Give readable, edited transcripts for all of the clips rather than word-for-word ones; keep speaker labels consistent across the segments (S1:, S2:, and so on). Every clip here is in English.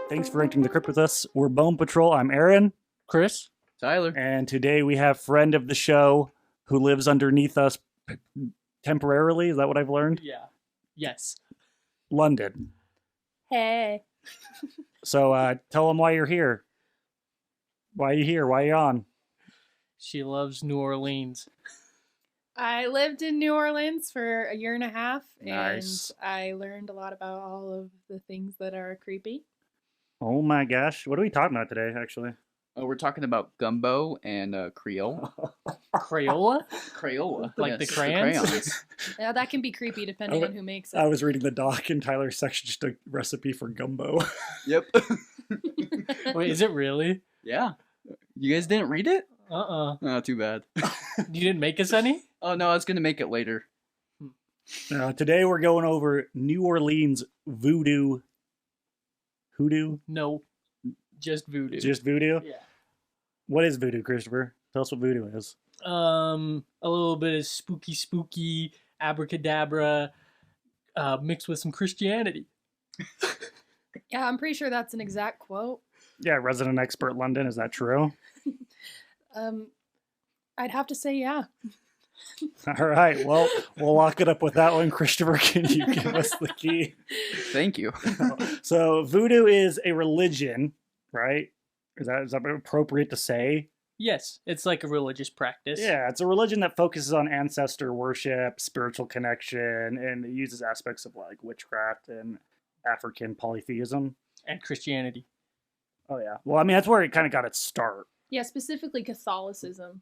S1: Thanks for entering the crypt with us. We're Bone Patrol. I'm Aaron.
S2: Chris?
S3: Tyler.
S1: And today we have friend of the show who lives underneath us temporarily. Is that what I've learned?
S2: Yeah. Yes.
S1: London.
S4: Hey.
S1: So tell them why you're here. Why are you here? Why are you on?
S2: She loves New Orleans.
S4: I lived in New Orleans for a year and a half,
S1: Nice.
S4: and I learned a lot about all of the things that are creepy.
S1: Oh my gosh. What are we talking about today, actually?
S3: We're talking about gumbo and Creole.
S2: Crayola?
S3: Crayola.
S2: Like the crayons?
S3: crayons.
S4: Yeah, that can be creepy depending on who makes it.
S1: I was reading the doc in Tyler's section, just a recipe for gumbo.
S3: Yep.
S2: Wait, is it really?
S3: Yeah. You guys didn't read it? Oh, too bad.
S2: You didn't make us any?
S3: Oh, no, I was going to make it later.
S1: Today we're going over New Orleans voodoo. Hoodoo?
S2: No. Just voodoo.
S1: Just voodoo?
S2: Yeah.
S1: What is voodoo, Christopher? Tell us what voodoo is.
S2: A little bit of spooky, abracadabra, mixed with some Christianity.
S4: Yeah, I'm pretty sure that's an exact quote.
S1: Yeah, resident expert London. Is that true?
S4: I'd have to say yeah.
S1: All right. Well, we'll lock it up with that one. Christopher, can you give us the key?
S3: Thank you.
S1: So voodoo is a religion, right? Is that appropriate to say?
S2: Yes, it's like a religious practice.
S1: Yeah, it's a religion that focuses on ancestor worship, spiritual connection, and it uses aspects of like witchcraft and African polytheism.
S2: And Christianity.
S1: Oh, yeah. Well, I mean, that's where it kind of got its start.
S4: Yeah, specifically Catholicism.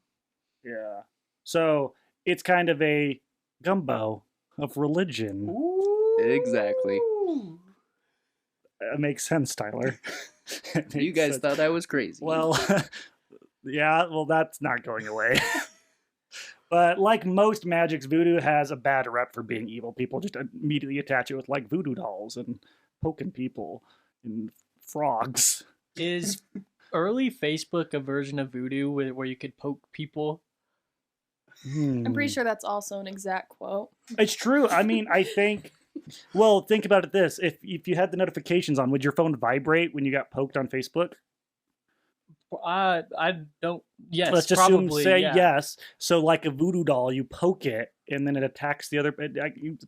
S1: Yeah. So it's kind of a gumbo of religion.
S2: Ooh.
S3: Exactly.
S1: It makes sense, Tyler.
S3: You guys thought I was crazy.
S1: Well, yeah, well, that's not going away. But like most magics, voodoo has a bad rep for being evil. People just immediately attach it with like voodoo dolls and poking people and frogs.
S2: Is early Facebook a version of voodoo where you could poke people?
S4: I'm pretty sure that's also an exact quote.
S1: It's true. I mean, I think... Well, think about it this. If you had the notifications on, would your phone vibrate when you got poked on Facebook?
S2: I don't... Yes,
S1: Let's just
S2: probably,
S1: say
S2: yeah.
S1: yes. So like a voodoo doll, you poke it, and then it attacks the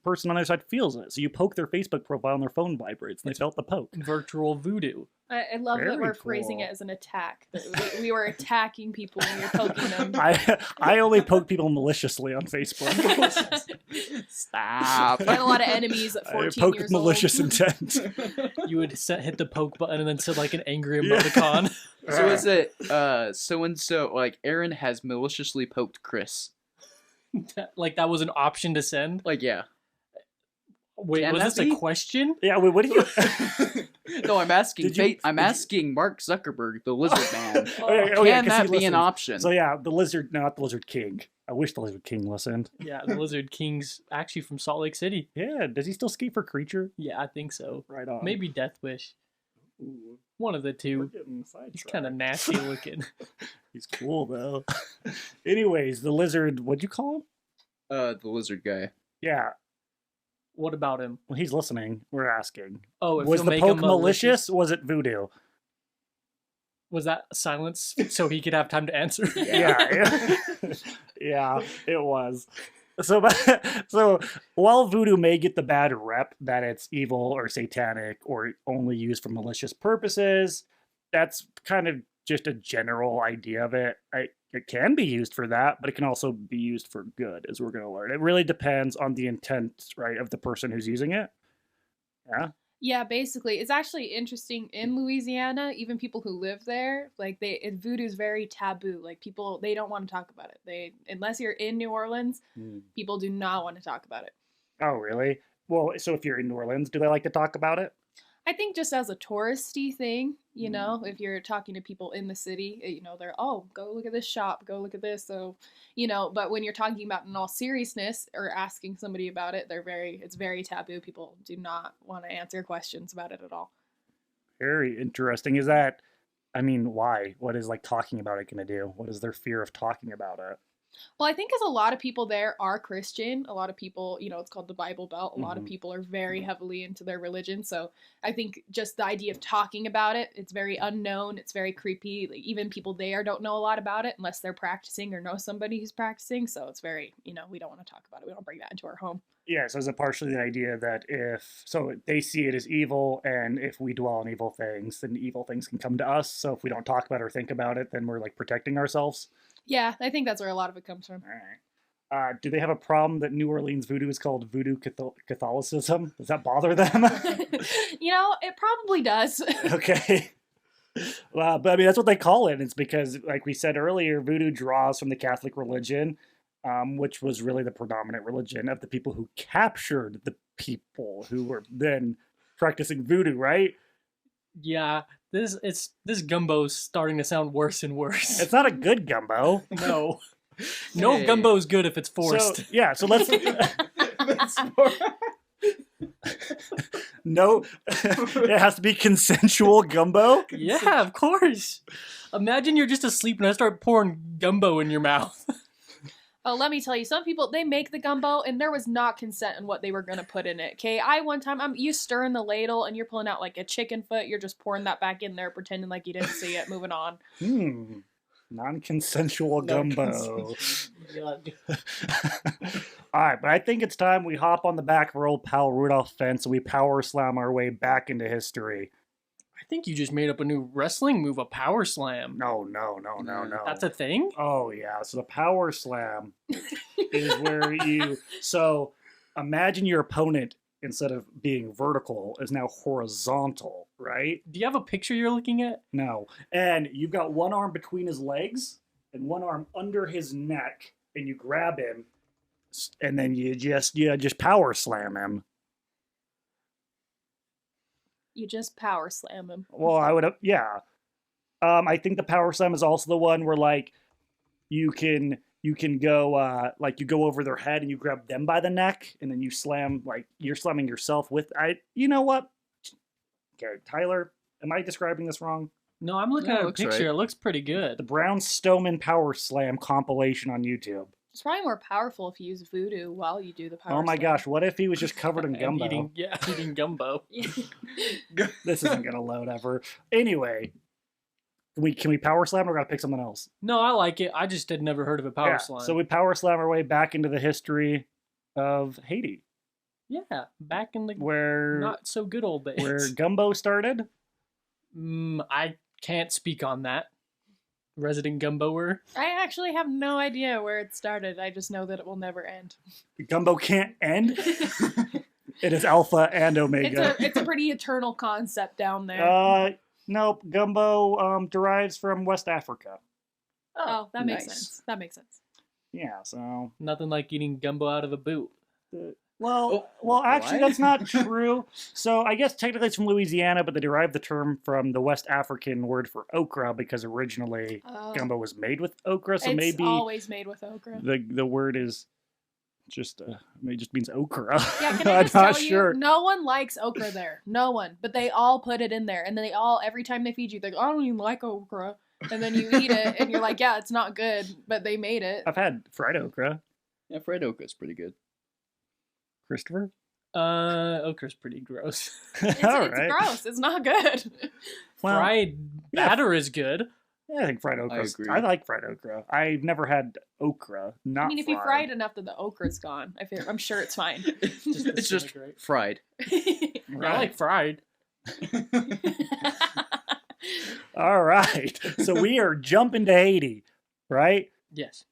S1: person on the other side feels it. So you poke their Facebook profile, and their phone vibrates, and they felt the poke.
S2: Virtual voodoo.
S4: I love that
S1: Very
S4: we're phrasing
S1: cool.
S4: it as an attack. That we were attacking people when you're poking them.
S1: I only poke people maliciously on Facebook.
S3: Stop.
S4: I had a lot of enemies at
S1: I
S4: 14
S1: poke
S4: years
S1: with malicious
S4: old.
S1: intent.
S2: You would hit the poke button and then send like an angry emoticon.
S3: So is it so-and-so, like Aaron has maliciously poked Chris?
S2: Like that was an option to send?
S3: Like, yeah.
S2: Wait,
S3: Can
S2: was
S3: that
S2: this
S3: be?
S2: a question?
S1: Yeah, wait, what do you...
S3: No, I'm asking.
S1: Did you-
S3: I'm asking Mark Zuckerberg, the Lizard Man.
S1: Oh,
S3: Can
S1: yeah, 'cause
S3: that
S1: he
S3: be an
S1: listens.
S3: option?
S1: So yeah, the lizard, no, not the Lizard King. I wish the Lizard King listened.
S2: Yeah, the Lizard King's actually from Salt Lake City.
S1: Yeah, does he still ski for Creature?
S2: Yeah, I think so.
S1: Right on.
S2: Maybe Death Wish.
S1: Ooh,
S2: One of the
S1: we're
S2: two.
S1: getting
S2: He's
S1: sidetracked.
S2: kind of nasty looking.
S1: He's cool though. Anyways, the lizard, what'd you call him?
S3: The lizard guy.
S1: Yeah,
S2: What about him?
S1: well, he's listening. We're asking.
S2: Oh, if
S1: Was
S2: you'll
S1: the
S2: make
S1: poke
S2: him
S1: malicious? Was it voodoo?
S2: Was that silence so he could have time to answer?
S1: Yeah, yeah, it was. So, so while voodoo may get the bad rep that it's evil or satanic or only used for malicious purposes, that's kind of just a general idea of it. It can be used for that, but it can also be used for good, as we're going to learn. It really depends on the intent, right, of the person who's using it. Yeah.
S4: Yeah, basically, it's actually interesting in Louisiana. Even people who live there, like voodoo is very taboo. Like people, they don't want to talk about it. Unless you're in New Orleans, people do not want to talk about it.
S1: Oh, really? Well, so if you're in New Orleans, do they like to talk about it?
S4: I think just as a touristy thing, you know, if you're talking to people in the city, you know, they're, oh, go look at this shop, go look at this. So, you know, but when you're talking about it in all seriousness or asking somebody about it, it's very taboo. People do not want to answer questions about it at all.
S1: Very interesting. Is that, I mean, why? What is like talking about it going to do? What is their fear of talking about it?
S4: Well, I think because a lot of people there are Christian, a lot of people, it's called the Bible Belt. A lot of
S1: Mhm.
S4: people are very heavily into their religion. So I think just the idea of talking about it, it's very unknown. It's very creepy. Like, even people there don't know a lot about it unless they're practicing or know somebody who's practicing. So it's very, we don't want to talk about it. We don't bring that into our home.
S1: Yeah, so is it partially the idea that so they see it as evil, and if we dwell on evil things, then evil things can come to us. So if we don't talk about it or think about it, then we're like protecting ourselves.
S4: Yeah, I think that's where a lot of it comes from.
S1: All right. Do they have a problem that New Orleans voodoo is called voodoo Catholicism? Does that bother them?
S4: It probably does.
S1: Okay. Well, but I mean, that's what they call it. It's because, like we said earlier, voodoo draws from the Catholic religion, which was really the predominant religion of the people who captured the people who were then practicing voodoo, right?
S2: Yeah, this gumbo's starting to sound worse and worse.
S1: It's not a good gumbo.
S2: No. No
S3: Hey.
S2: gumbo's good if it's forced.
S1: So let's no. It has to be consensual gumbo.
S2: Yeah, of course. Imagine you're just asleep and I start pouring gumbo in your mouth.
S4: Oh, let me tell you, some people, they make the gumbo and there was not consent in what they were going to put in it. Okay, one time, you stirring the ladle and you're pulling out like a chicken foot. You're just pouring that back in there, pretending like you didn't see it. Moving on.
S1: Non-consensual gumbo.
S2: God.
S1: All right, but I think it's time we hop on the back of our old pal Rudolph fence and we power slam our way back into history.
S2: I think you just made up a new wrestling move, a power slam.
S1: No.
S2: That's a thing?
S1: Oh, yeah. So the power slam is where so imagine your opponent, instead of being vertical, is now horizontal, right?
S2: Do you have a picture you're looking at?
S1: No. And you've got one arm between his legs and one arm under his neck, and you grab him, and then you just power slam him.
S4: You just power slam him.
S1: Well, I would have, yeah. I think the power slam is also the one where like you can go like you go over their head and you grab them by the neck and then you slam, like you're slamming yourself with you know what? Okay, Tyler, am I describing this wrong?
S2: No, I'm looking
S3: No,
S2: at
S3: it
S2: a
S3: looks
S2: picture.
S3: right.
S2: It looks pretty
S1: The
S2: good.
S1: Brown Stoneman Power Slam compilation on YouTube.
S4: It's probably more powerful if you use voodoo while you do the power
S1: Oh my
S4: slam.
S1: gosh, what if he was just covered in
S2: And
S1: gumbo?
S2: eating gumbo.
S1: This isn't gonna load ever. Anyway, can we power slam or gotta pick something else?
S2: No, I like it. I just had never heard of a power
S1: Yeah,
S2: slam.
S1: so we power slam our way back into the history of Haiti,
S2: yeah, back in the
S1: where
S2: not so good old days.
S1: where gumbo started.
S2: I can't speak on that. Resident gumboer.
S4: I actually have no idea where it started. I just know that it will never end.
S1: Gumbo can't end. It is alpha and omega.
S4: It's a pretty eternal concept down there.
S1: Nope. Gumbo derives from West Africa.
S4: Oh, that makes
S3: nice.
S4: sense. That makes sense.
S1: Yeah. So.
S2: Nothing like eating gumbo out of a boot.
S1: Well,
S3: Oh,
S1: actually,
S3: what?
S1: that's not true. So I guess technically it's from Louisiana, but they derived the term from the West African word for okra because originally gumbo was made with okra. So
S4: it's
S1: maybe
S4: always made with okra.
S1: the word is just it just means okra.
S4: Yeah, can I
S1: I'm
S4: just
S1: not
S4: tell
S1: sure.
S4: you, no one likes okra there. No one. But they all put it in there. And then they all, every time they feed you, they're like, I don't even like okra. And then you eat it, and you're like, yeah, it's not good, but they made it.
S1: I've had fried okra.
S3: Yeah, fried okra's pretty good.
S1: Christopher?
S2: Okra's pretty gross.
S4: It's
S1: All right.
S4: gross. It's not good.
S1: Well,
S2: Fried
S1: yeah.
S2: batter is good.
S1: yeah, I think fried okra.
S3: agree.
S1: I like fried okra. I've never had okra. Not
S4: I mean, if you fry it enough that the okra's gone, I'm sure it's fine.
S3: It's just
S2: disintegrate.
S3: fried.
S2: I like fried.
S1: All right. So we are jumping to Haiti, right?
S2: Yes.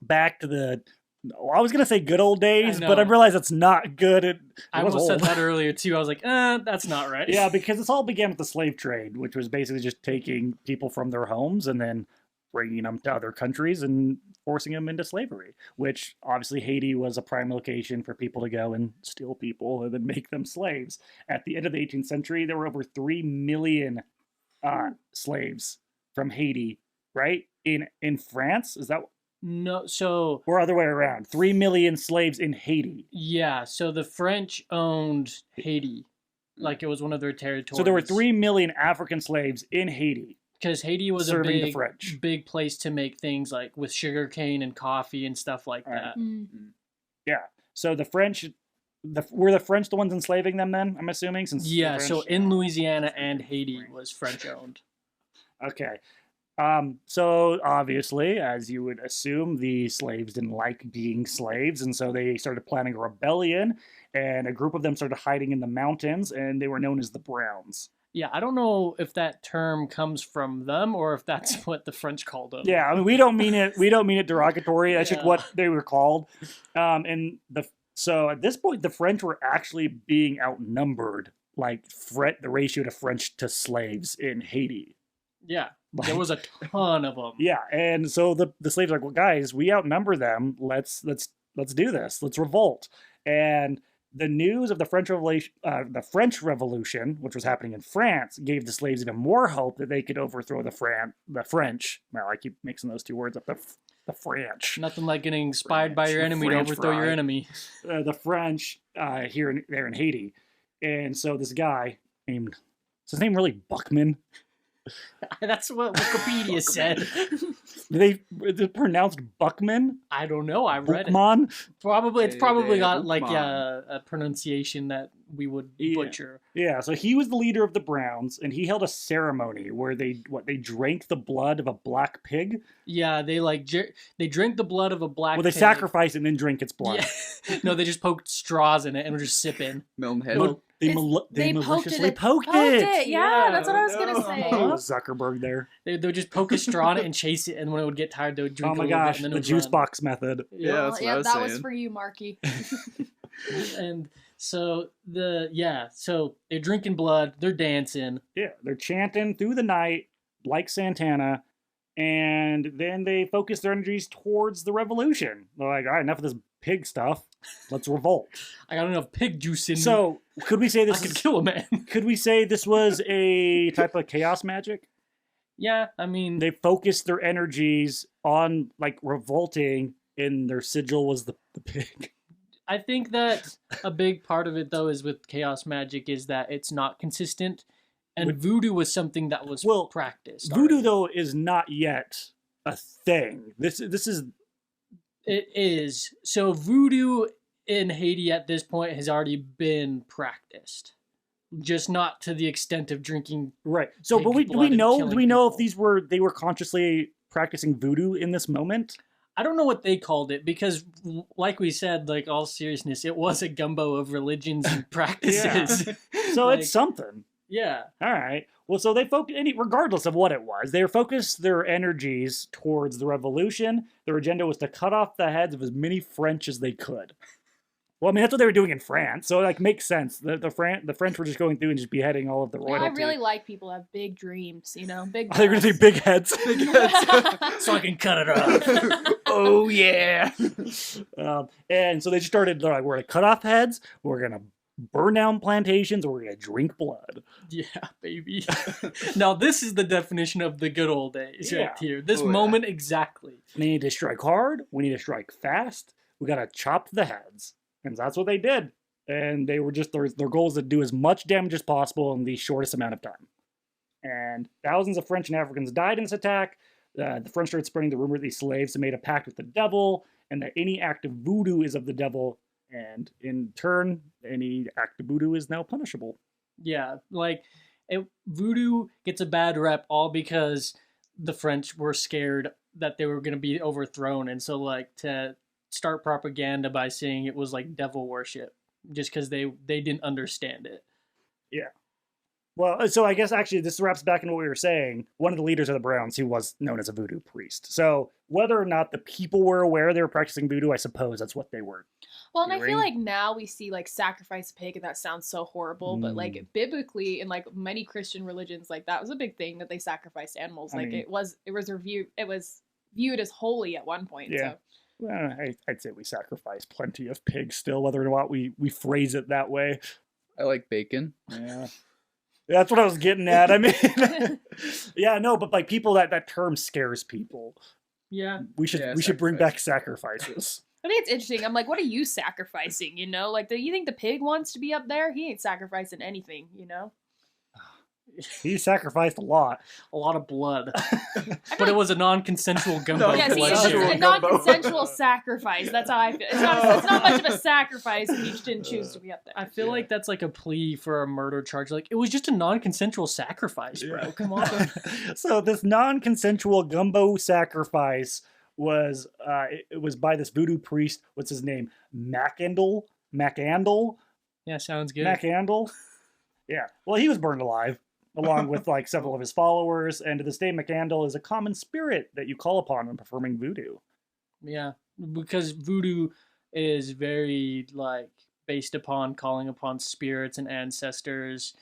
S1: Back to the. Well, I was gonna say good old days,
S2: I
S1: but I
S2: know.
S1: realized it's not good. It
S2: I
S1: was
S2: almost said
S1: old.
S2: that earlier too. I was like, that's not right.
S1: Yeah, because this all began with the slave trade, which was basically just taking people from their homes and then bringing them to other countries and forcing them into slavery, which obviously Haiti was a prime location for people to go and steal people and then make them slaves. At the end of the 18th century, there were over 3 million slaves from Haiti, right? In France? Is that,
S2: No, so
S1: or other way around? 3 million slaves in Haiti.
S2: yeah, so the French owned Haiti, like it was one of their territories.
S1: So there were 3 million African slaves in Haiti.
S2: Because Haiti was
S1: serving
S2: a
S1: the French.
S2: big place to make things like with sugarcane and coffee and stuff like
S1: Right.
S2: that.
S1: Yeah. So the French, were the French the ones enslaving them then? I'm assuming. Since the
S2: Yeah, so
S1: French-
S2: in Louisiana and Haiti was French owned.
S1: Okay. So obviously, as you would assume, the slaves didn't like being slaves, and so they started planning a rebellion, and a group of them started hiding in the mountains, and they were known as the Browns.
S2: Yeah, I don't know if that term comes from them or if that's what the French called them.
S1: Yeah, I mean, we don't mean it derogatory. That's just
S2: Yeah.
S1: what they were called. So at this point, the French were actually being outnumbered, like the ratio to French to slaves in Haiti.
S2: Yeah, there was a ton of them.
S1: Yeah, and so the slaves are like, well, guys, we outnumber them. Let's do this. Let's revolt. And the news of the French Revolution, which was happening in France, gave the slaves even more hope that they could overthrow the French. Well, I keep mixing those two words up. The French.
S2: Nothing like getting inspired by
S3: French.
S2: your enemy to
S1: French
S2: overthrow your
S1: fry.
S2: enemy.
S1: The French there in Haiti, and so this guy named is his name really Buckman?
S2: That's what Wikipedia said.
S1: Is it pronounced Buckman?
S2: I don't know. I read it.
S1: Buckman?
S2: Probably it's probably got like
S3: Bookman.
S2: a pronunciation that we would
S1: Yeah.
S2: butcher.
S1: Yeah, so he was the leader of the Browns, and he held a ceremony where they drank the blood of a black pig.
S2: Yeah, they they drink the blood of a black.
S1: Well, they
S2: pig.
S1: sacrifice and then drink its blood.
S2: Yeah. No, they just poked straws in it and were just sipping.
S3: Milton Head.
S1: Well, they
S4: They
S1: maliciously
S4: poked
S1: poked
S4: it.
S1: it.
S4: Yeah,
S2: Yeah,
S4: that's what I was
S3: no.
S4: gonna say.
S1: Oh, Zuckerberg there.
S2: They would just poke a straw in it and chase it, and when it would get tired, they would drink
S1: Oh
S2: a
S1: my
S2: little
S1: gosh,
S2: bit, and then
S1: the
S2: it would
S1: juice
S2: run.
S1: box method.
S3: Yeah, that's what I was
S4: that was
S3: saying.
S4: for you, Marky.
S2: And so so they're drinking blood, they're dancing.
S1: Yeah, they're chanting through the night like Santana, and then they focus their energies towards the revolution. They're like, all right, enough of this pig stuff. Let's revolt.
S2: I got enough pig juice in me.
S1: So, could we say
S2: I
S1: this
S2: could
S1: is,
S2: kill a man.
S1: could we say this was a type of chaos magic?
S2: Yeah, I mean,
S1: They focused their energies on like revolting, and their sigil was the pig.
S2: I think that a big part of it though is with chaos magic is that it's not consistent, and voodoo was something that was practiced.
S1: Voodoo
S2: already.
S1: though is not yet a thing. This is
S2: It is. So voodoo in Haiti at this point has already been practiced. Just not to the extent of drinking.
S1: right. So,
S2: Pig
S1: but do
S2: blood and
S1: we
S2: killing
S1: know if
S2: people.
S1: they were consciously practicing voodoo in this moment?
S2: I don't know what they called it because, like we said, like all seriousness, it was a gumbo of religions and practices.
S1: So
S2: Like,
S1: it's something.
S2: yeah.
S1: All right. Well, so they regardless of what it was, they focused their energies towards the revolution. Their agenda was to cut off the heads of as many French as they could. Well, I mean, that's what they were doing in France, so it like makes sense. The French were just going through and just beheading all of the royalty.
S4: I really like people who have big dreams, big.
S1: They're going to say big heads.
S2: So I can cut it off.
S3: Oh yeah.
S1: And so they just started. They're like, we're going to cut off heads. We're going to burn down plantations. We're going to drink blood.
S2: Yeah, baby. Now this is the definition of the good old days
S1: Yeah.
S2: right here. This
S3: Oh, yeah.
S2: moment exactly.
S1: We need to strike hard. We need to strike fast. We got to chop the heads. And that's what they did. And they were just, their goal is to do as much damage as possible in the shortest amount of time. And thousands of French and Africans died in this attack. The French started spreading the rumor that these slaves had made a pact with the devil, and that any act of voodoo is of the devil. And in turn, any act of voodoo is now punishable.
S2: Yeah, like voodoo gets a bad rep all because the French were scared that they were going to be overthrown, and so like to start propaganda by saying it was like devil worship, just because they didn't understand it.
S1: Yeah. Well, so I guess actually this wraps back into what we were saying. One of the leaders of the Browns, he was known as a voodoo priest. So whether or not the people were aware they were practicing voodoo, I suppose that's what they were.
S4: Well, and I feel
S1: doing.
S4: like now we see like sacrifice a pig, and that sounds so horrible. But like biblically, in like many Christian religions, like that was a big thing that they sacrificed animals.
S1: I
S4: Like
S1: mean-
S4: it was viewed as holy at one point.
S1: Yeah.
S4: So.
S1: Well, I'd say we sacrifice plenty of pigs still, whether or not we phrase it that way.
S3: I like bacon.
S1: Yeah. That's what I was getting at. I mean, yeah, no, but like people, that term scares people.
S2: Yeah,
S1: We should bring back sacrifices.
S4: I think it's interesting. I'm like, what are you sacrificing? Like, do you think the pig wants to be up there? He ain't sacrificing anything,
S1: He sacrificed a lot.
S2: A lot of blood. But it was a non-consensual gumbo
S4: Yeah, see, it's just
S2: collection.
S4: a non-consensual sacrifice. That's how I feel. It's not much of a sacrifice if you just didn't choose to be up there.
S2: I feel like that's like a plea for a murder charge. Like, it was just a non-consensual sacrifice, bro.
S1: Yeah.
S2: Come on.
S1: So this non-consensual gumbo sacrifice was it was by this voodoo priest. What's his name? Macandal.
S2: Yeah, sounds good.
S1: Macandal. Yeah. Well, he was burned alive, along with like several of his followers, and to this day, Macandal is a common spirit that you call upon when performing voodoo.
S2: Yeah, because voodoo is very like based upon calling upon spirits and ancestors,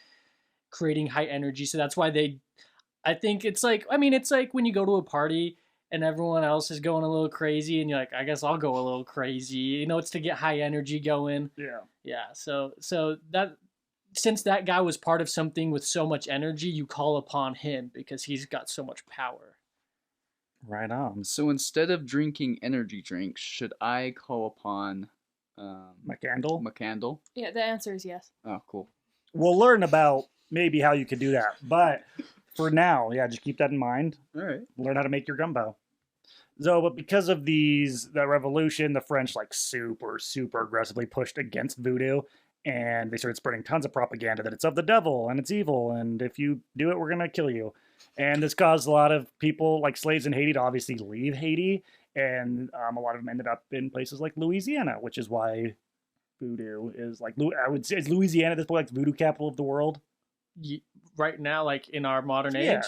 S2: creating high energy. So that's why I think it's like, I mean, it's like when you go to a party and everyone else is going a little crazy and you're like, I guess I'll go a little crazy. You know, it's to get high energy going.
S1: Yeah.
S2: Yeah. So that, since that guy was part of something with so much energy, you call upon him because he's got so much power.
S1: Right on.
S3: So instead of drinking energy drinks, should I call upon
S1: Macandal.
S3: McCandle?
S4: Yeah, the answer is yes.
S3: Oh, cool.
S1: We'll learn about maybe how you could do that, but for now, yeah, just keep that in mind.
S3: All right.
S1: Learn how to make your gumbo. So, but because of the revolution, the French like super aggressively pushed against voodoo, and they started spreading tons of propaganda that it's of the devil and it's evil, and if you do it, we're gonna kill you. And this caused a lot of people, like slaves in Haiti, to obviously leave Haiti, and a lot of them ended up in places like Louisiana, which is why voodoo is like, I would say, is Louisiana at this point like the voodoo capital of the world?
S2: Right now, like in our modern age.
S1: Yeah.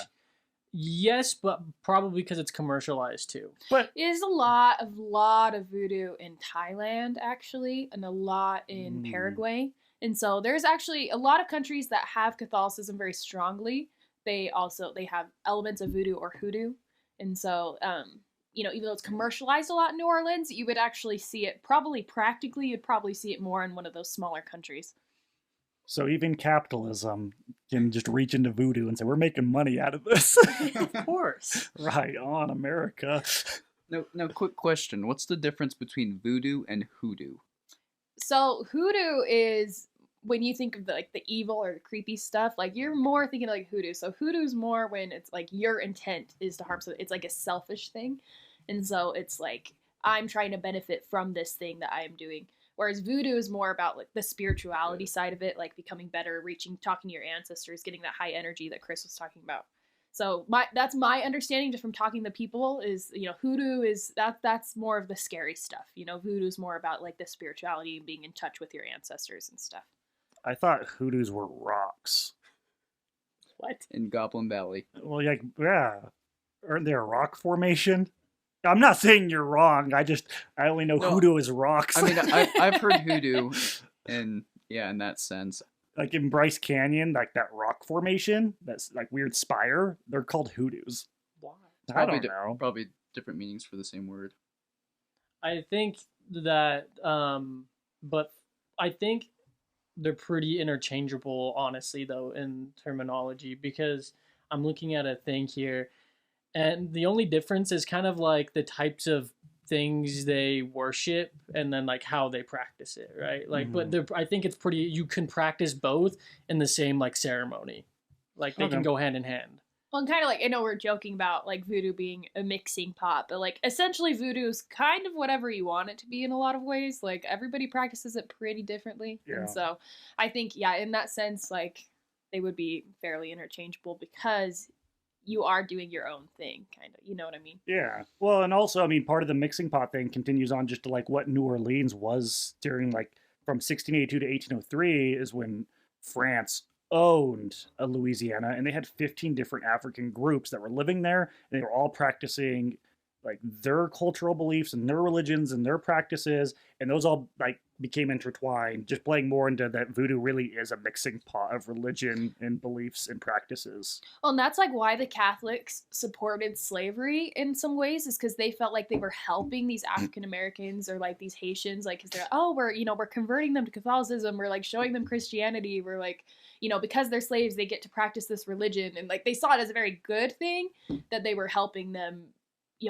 S2: Yes, but probably because it's commercialized too.
S1: But
S4: There's a lot of voodoo in Thailand, actually, and a lot in Paraguay. And so there's actually a lot of countries that have Catholicism very strongly. They have elements of voodoo or hoodoo. And so, even though it's commercialized a lot in New Orleans, you would actually see it practically, you'd probably see it more in one of those smaller countries.
S1: so even capitalism can just reach into voodoo and say, we're making money out of this.
S2: Of course.
S1: Right on, America.
S3: No, quick question. What's the difference between voodoo and hoodoo?
S4: So hoodoo is, when you think of the evil or the creepy stuff, like you're more thinking like hoodoo. So hoodoo's more when it's like your intent is to harm. So it's like a selfish thing. And so it's like, I'm trying to benefit from this thing that I am doing. Whereas voodoo is more about like the spirituality side of it, like becoming better, talking to your ancestors, getting that high energy that Chris was talking about. So that's my understanding just from talking to people is, hoodoo is that's more of the scary stuff. Voodoo is more about like the spirituality and being in touch with your ancestors and stuff.
S1: I thought hoodoos were rocks.
S2: What?
S3: In Goblin Valley.
S1: Well, yeah. Aren't they a rock formation? I'm not saying you're wrong. I only know hoodoo is rocks.
S3: I mean, I've heard hoodoo, and yeah, in that sense.
S1: Like in Bryce Canyon, like that rock formation, that's like weird spire. They're called hoodoos.
S2: Why?
S1: I don't know.
S3: Probably different meanings for the same word.
S2: I think that, but I think they're pretty interchangeable, honestly, though, in terminology, because I'm looking at a thing here, and the only difference is kind of like the types of things they worship and then like how they practice it, right? Like, but I think it's pretty, you can practice both in the same like ceremony. Like they can go hand in hand.
S4: Well, and kind of like, I know we're joking about like voodoo being a mixing pot, but like essentially voodoo is kind of whatever you want it to be in a lot of ways. Like everybody practices it pretty differently.
S1: Yeah.
S4: And so I think, yeah, in that sense, like they would be fairly interchangeable because you are doing your own thing, kind of. You know what I mean?
S1: Yeah. Well, and also, I mean, part of the mixing pot thing continues on just to like what New Orleans was during like from 1682 to 1803 is when France owned Louisiana, and they had 15 different African groups that were living there, and they were all practicing like their cultural beliefs and their religions and their practices, and those all like became intertwined, just playing more into that voodoo really is a mixing pot of religion and beliefs and practices.
S4: Well, and that's like why the Catholics supported slavery in some ways, is because they felt like they were helping these African Americans or like these Haitians, like, because they're, oh, we're converting them to Catholicism, we're like showing them Christianity, we're like, because they're slaves, they get to practice this religion, and like they saw it as a very good thing that they were helping them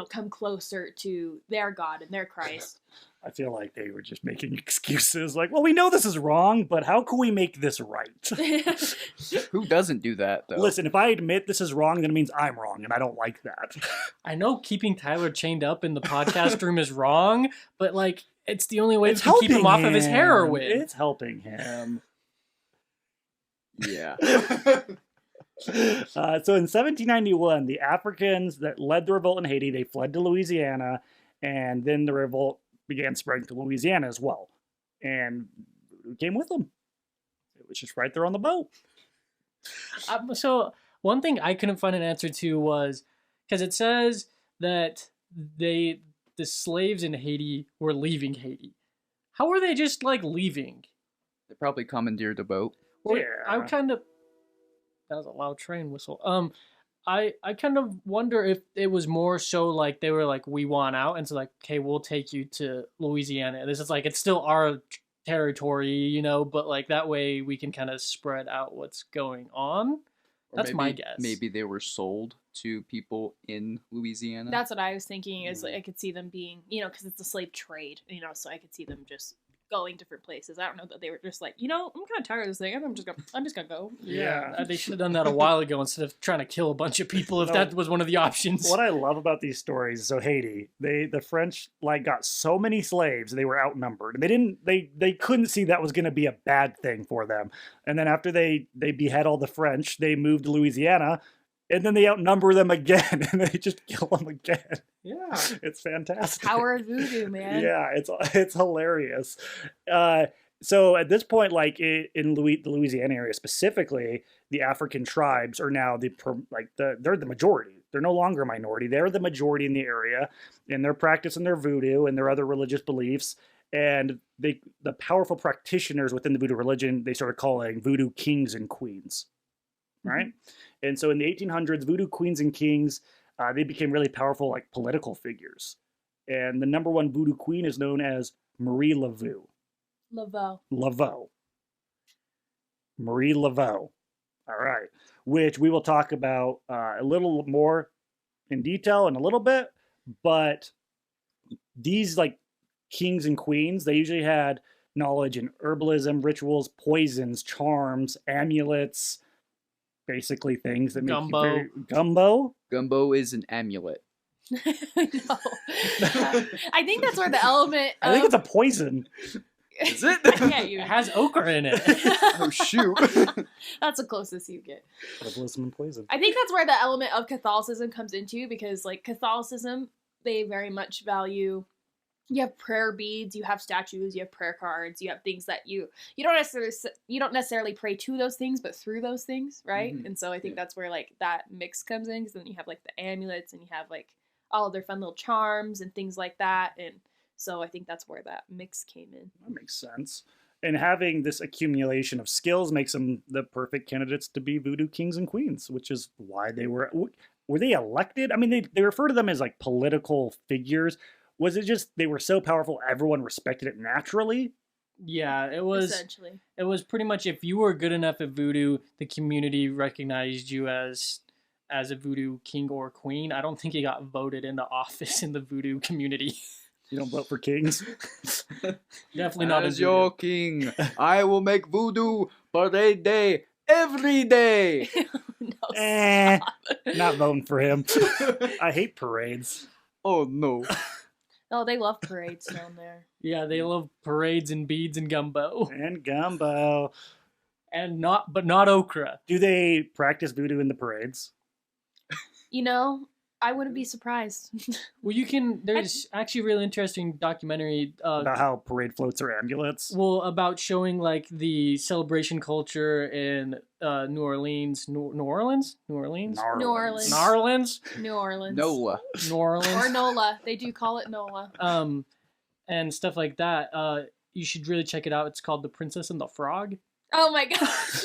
S4: come closer to their God and their Christ.
S1: I feel like they were just making excuses. Like, well, we know this is wrong, but how can we make this right?
S3: Who doesn't do that though?
S1: Listen, if I admit this is wrong, then it means I'm wrong, and I don't like that.
S2: I know keeping Tyler chained up in the podcast room is wrong, but like it's the only way
S1: It's
S2: to keep him off of his
S1: him.
S2: heroin.
S1: It's helping him.
S3: Yeah.
S1: So in 1791, the Africans that led the revolt in Haiti, they fled to Louisiana, and then the revolt began spreading to Louisiana as well. And we came with them. It was just right there on the boat.
S2: So one thing I couldn't find an answer to was because it says that the slaves in Haiti were leaving Haiti. How were they just like leaving?
S3: They probably commandeered the boat.
S2: Or,
S1: Yeah.
S2: I kind of that was a loud train whistle. I kind of wonder if it was more so like they were like, we want out, and so like, okay, we'll take you to Louisiana. This is like it's still our territory, you know, but like that way we can kind of spread out what's going on.
S3: Or
S2: That's my
S3: maybe-
S2: guess.
S3: Maybe they were sold to people in Louisiana.
S4: That's what I was thinking. Is like I could see them being, you know, because it's a slave trade, you know, so I could see them just going different places. I don't know that they were just like, you know, I'm kind of tired of this thing. I'm just gonna go.
S1: Yeah.
S2: They should have done that a while ago instead of trying to kill a bunch of people. If
S1: No.
S2: that was one of the options.
S1: What I love about these stories, so Haiti, the French like got so many slaves, they were outnumbered, and they couldn't see that was going to be a bad thing for them. And then after they behead all the French, they moved to Louisiana, and then they outnumber them again, and they just kill them again.
S2: Yeah.
S1: It's fantastic.
S4: Power of voodoo, man.
S1: Yeah, it's hilarious. So at this point, like in the Louisiana area specifically, the African tribes are now they're the majority. They're no longer a minority. They're the majority in the area, and they're practicing their voodoo and their other religious beliefs. And the powerful practitioners within the voodoo religion, they started calling voodoo kings and queens, right? And so in the 1800s, voodoo queens and kings, they became really powerful, like political figures. And the number one voodoo queen is known as Marie Laveau.
S4: Laveau.
S1: Marie Laveau. All right. Which we will talk about a little more in detail in a little bit. But these like kings and queens, they usually had knowledge in herbalism, rituals, poisons, charms, amulets, basically things that make
S2: Gumbo.
S1: you very... Gumbo?
S3: Gumbo is an amulet.
S4: No. I think that's where the element of...
S1: I think it's a poison.
S3: Is it?
S4: I can't
S2: It
S4: even.
S2: has okra in it.
S3: Oh shoot.
S4: That's the closest you get.
S1: Herbalism and poison.
S4: I think that's where the element of Catholicism comes into, because like Catholicism, they very much value, you have prayer beads, you have statues, you have prayer cards, you have things that you don't necessarily pray to those things, but through those things, right?
S3: Mhm.
S4: And so I think
S3: Yeah.
S4: that's where like that mix comes in, because then you have like the amulets and you have like all of their fun little charms and things like that. And so I think that's where that mix came in.
S1: That makes sense. And having this accumulation of skills makes them the perfect candidates to be voodoo kings and queens, which is why they were they elected? I mean, they refer to them as like political figures. Was it just they were so powerful everyone respected it naturally?
S2: Yeah, it was.
S4: Essentially.
S2: It was pretty much if you were good enough at voodoo, the community recognized you as a voodoo king or queen. I don't think you got voted into office in the voodoo community.
S1: You don't vote for kings?
S2: Definitely not
S3: As
S2: as
S3: your king, I will make voodoo parade day every day.
S4: No,
S1: Eh,
S4: stop.
S1: not voting for him. I hate parades.
S3: Oh no.
S4: Oh, they love parades down there.
S2: Yeah, they love parades and beads and gumbo,
S1: And gumbo.
S2: and not okra.
S1: Do they practice voodoo in the parades?
S4: You know, I wouldn't be surprised.
S2: Well, you can. There's actually a really interesting documentary.
S1: About how parade floats are amulets?
S2: Well, about showing like the celebration culture in New Orleans, New Orleans,
S4: New Orleans.
S2: Narlands,
S4: New Orleans.
S3: Nola.
S2: New Orleans,
S4: Or NOLA. They do call it NOLA.
S2: and stuff like that. You should really check it out. It's called The Princess and the Frog.
S4: Oh my gosh.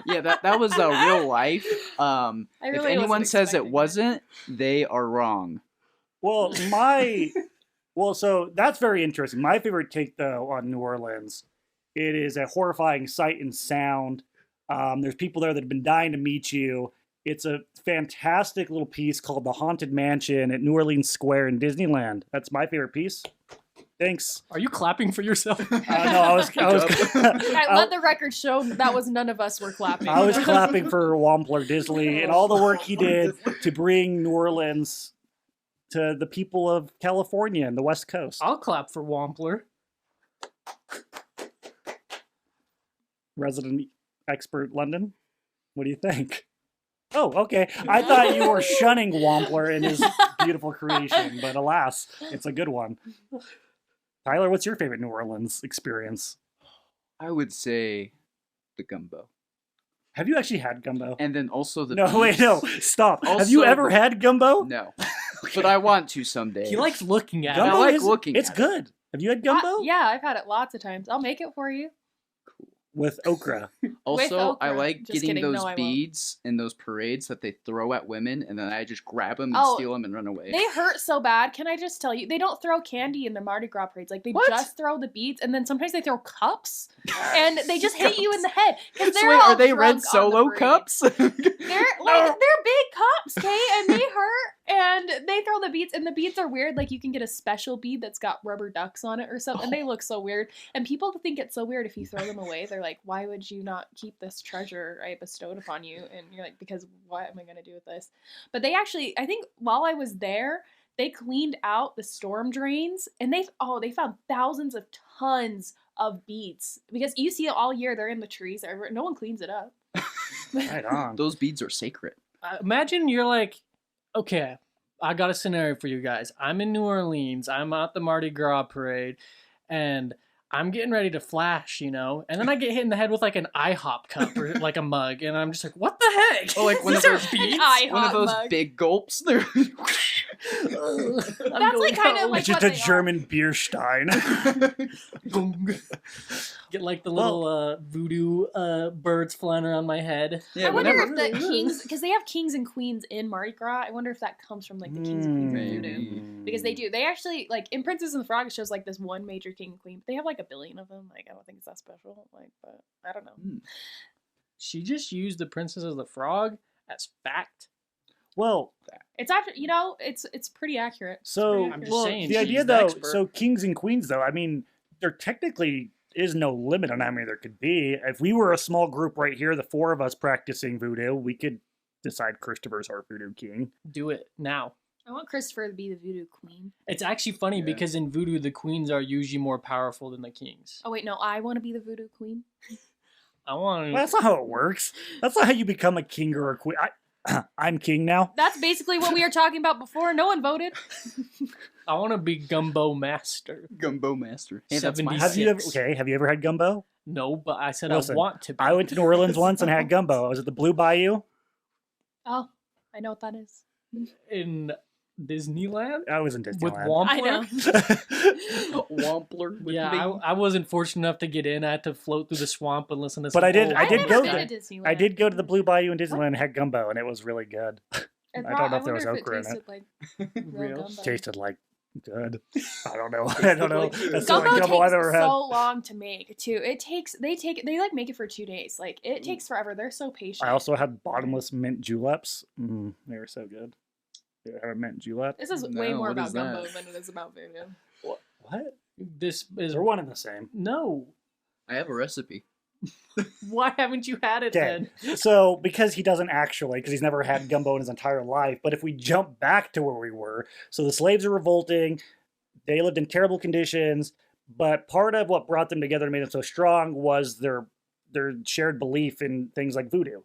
S3: Yeah, that was real life.
S4: I
S3: If
S4: really
S3: anyone
S4: wasn't
S3: says it
S4: expecting
S3: wasn't, they are wrong.
S1: Well, so that's very interesting. My favorite take, though, on New Orleans, it is a horrifying sight and sound. There's people there that have been dying to meet you. It's a fantastic little piece called The Haunted Mansion at New Orleans Square in Disneyland. That's my favorite piece. Thanks.
S2: Are you clapping for yourself?
S1: No, I was
S4: I let the record show that was none of us were clapping.
S1: I was clapping for Wampler Disley and all the work he did to bring New Orleans to the people of California and the West Coast.
S2: I'll clap for Wampler.
S1: Resident expert London, what do you think? Oh, okay. I thought you were shunning Wampler in his beautiful creation, but alas, it's a good one. Tyler, what's your favorite New Orleans experience?
S3: I would say the gumbo.
S1: Have you actually had gumbo?
S3: And then also the
S1: No, wait, no, stop. Have
S3: Also
S1: you ever had gumbo?
S3: No. But I want to someday.
S2: He likes looking at
S1: Gumbo
S2: it.
S3: I like
S1: is,
S3: looking
S1: It's
S3: at it.
S1: good. Have you had gumbo?
S4: Yeah, I've had it lots of times. I'll make it for you.
S1: With okra.
S3: Also, I
S4: okra.
S3: like
S4: Just
S3: getting
S4: kidding,
S3: those
S4: no, I won't.
S3: beads in those parades that they throw at women, and then I just grab them and
S4: Oh,
S3: steal them and run away.
S4: They hurt so bad. Can I just tell you? They don't throw candy in the Mardi Gras parades. Like, they
S3: What?
S4: just throw the beads, and then sometimes they throw cups, and they just hit you in the head. Because
S3: So
S4: they're
S3: wait,
S4: all
S3: are they
S4: drunk
S3: red
S4: on the
S3: Solo
S4: parade.
S3: cups?
S4: They're big cups, okay, and they hurt, and they throw the beads, and the beads are weird. Like, you can get a special bead that's got rubber ducks on it or something, and they look so weird. And people think it's so weird if you throw them away. They're like, why would you not keep this treasure I bestowed upon you? And you're like, because what am I going to do with this? But they actually, I think while I was there, they cleaned out the storm drains, and they found thousands of tons of beads. Because you see it all year, they're in the trees. No one cleans it up.
S1: Right on.
S3: Those beads are sacred.
S2: Imagine you're like, okay, I got a scenario for you guys. I'm in New Orleans. I'm at the Mardi Gras parade, and I'm getting ready to flash, and then I get hit in the head with like an IHOP cup or like a mug, and I'm just like, what the heck?
S3: Oh, like one of
S2: These are
S3: those
S2: beads?
S4: IHOP
S3: One of those
S4: mug.
S3: big gulps. They're
S4: That's like kind of like
S1: It's just
S4: what
S1: a
S4: they
S1: German beer stein.
S2: Get like the little voodoo birds flying around my head.
S3: Yeah,
S4: I wonder
S3: whenever-
S4: if the kings, because they have kings and queens in Mardi Gras. I wonder if that comes from like the kings and queens of voodoo,
S1: Mm.
S4: because they do. They actually like in Princess and the Frog it shows like this one major king and queen. But they have like a billion of them. Like I don't think it's that special. Like, but I don't know.
S2: She just used the Princess of the Frog as fact.
S1: Well,
S4: It's actually it's pretty accurate. It's
S1: so
S4: pretty
S2: I'm
S4: accurate.
S2: just
S1: well,
S2: saying,
S1: the
S2: she's
S1: idea
S2: the
S1: though,
S2: expert.
S1: so kings and queens though, I mean, there technically is no limit on how many there could be. If we were a small group right here, the four of us practicing voodoo, we could decide Christopher's our voodoo king.
S2: Do it now.
S4: I want Christopher to be the voodoo queen.
S2: It's actually funny
S3: Yeah.
S2: because in voodoo, the queens are usually more powerful than the kings.
S4: Oh wait, no, I want to be the voodoo queen.
S2: I want
S1: Well, that's not how it works. That's not how you become a king or a queen. I'm king now.
S4: That's basically what we were talking about before. No one voted.
S2: I want to be Gumbo Master.
S3: Gumbo master. Hey, that's my
S2: 76.
S1: Have you ever had gumbo?
S2: No, but I said
S1: Listen,
S2: I want to be.
S1: I went to New Orleans once and had gumbo. I was at the Blue Bayou.
S4: Oh, I know what that is.
S2: in Disneyland
S1: I was in
S2: with
S1: Disneyland.
S2: Wampler.
S4: I know.
S3: Wampler with
S2: Yeah,
S3: me.
S2: I wasn't fortunate enough to get in. I had to float through the swamp and listen to.
S1: But
S2: some
S1: I did-
S2: old
S1: I
S4: I've
S1: did
S4: never
S1: go
S4: been
S1: there.
S4: to Disneyland.
S1: I did go to the Blue Bayou in Disneyland and had gumbo, and it was really good.
S4: I
S1: don't know if there was
S4: wonder
S1: okra in it.
S4: tasted like real
S2: Real?
S4: gumbo.
S1: Tasted like good. I don't know. I don't know.
S3: like good.
S1: That's the only
S4: Gumbo
S1: gumbo I've
S4: takes
S1: ever had.
S4: so long to make too. They like make it for 2 days. Like it takes forever. They're so patient.
S1: I also had bottomless mint juleps. They were so good. You ever had a mint julep?
S4: This is way
S3: No,
S4: more
S3: what
S4: about
S3: is
S4: gumbo
S3: that?
S4: than it is about voodoo.
S1: What?
S2: This is
S1: They're one and the same.
S2: no.
S3: I have a recipe.
S2: Why haven't you had it
S1: Okay.
S2: then?
S1: So, because he doesn't actually, because he's never had gumbo in his entire life, but if we jump back to where we were, so the slaves are revolting, they lived in terrible conditions, but part of what brought them together and made them so strong was their shared belief in things like voodoo.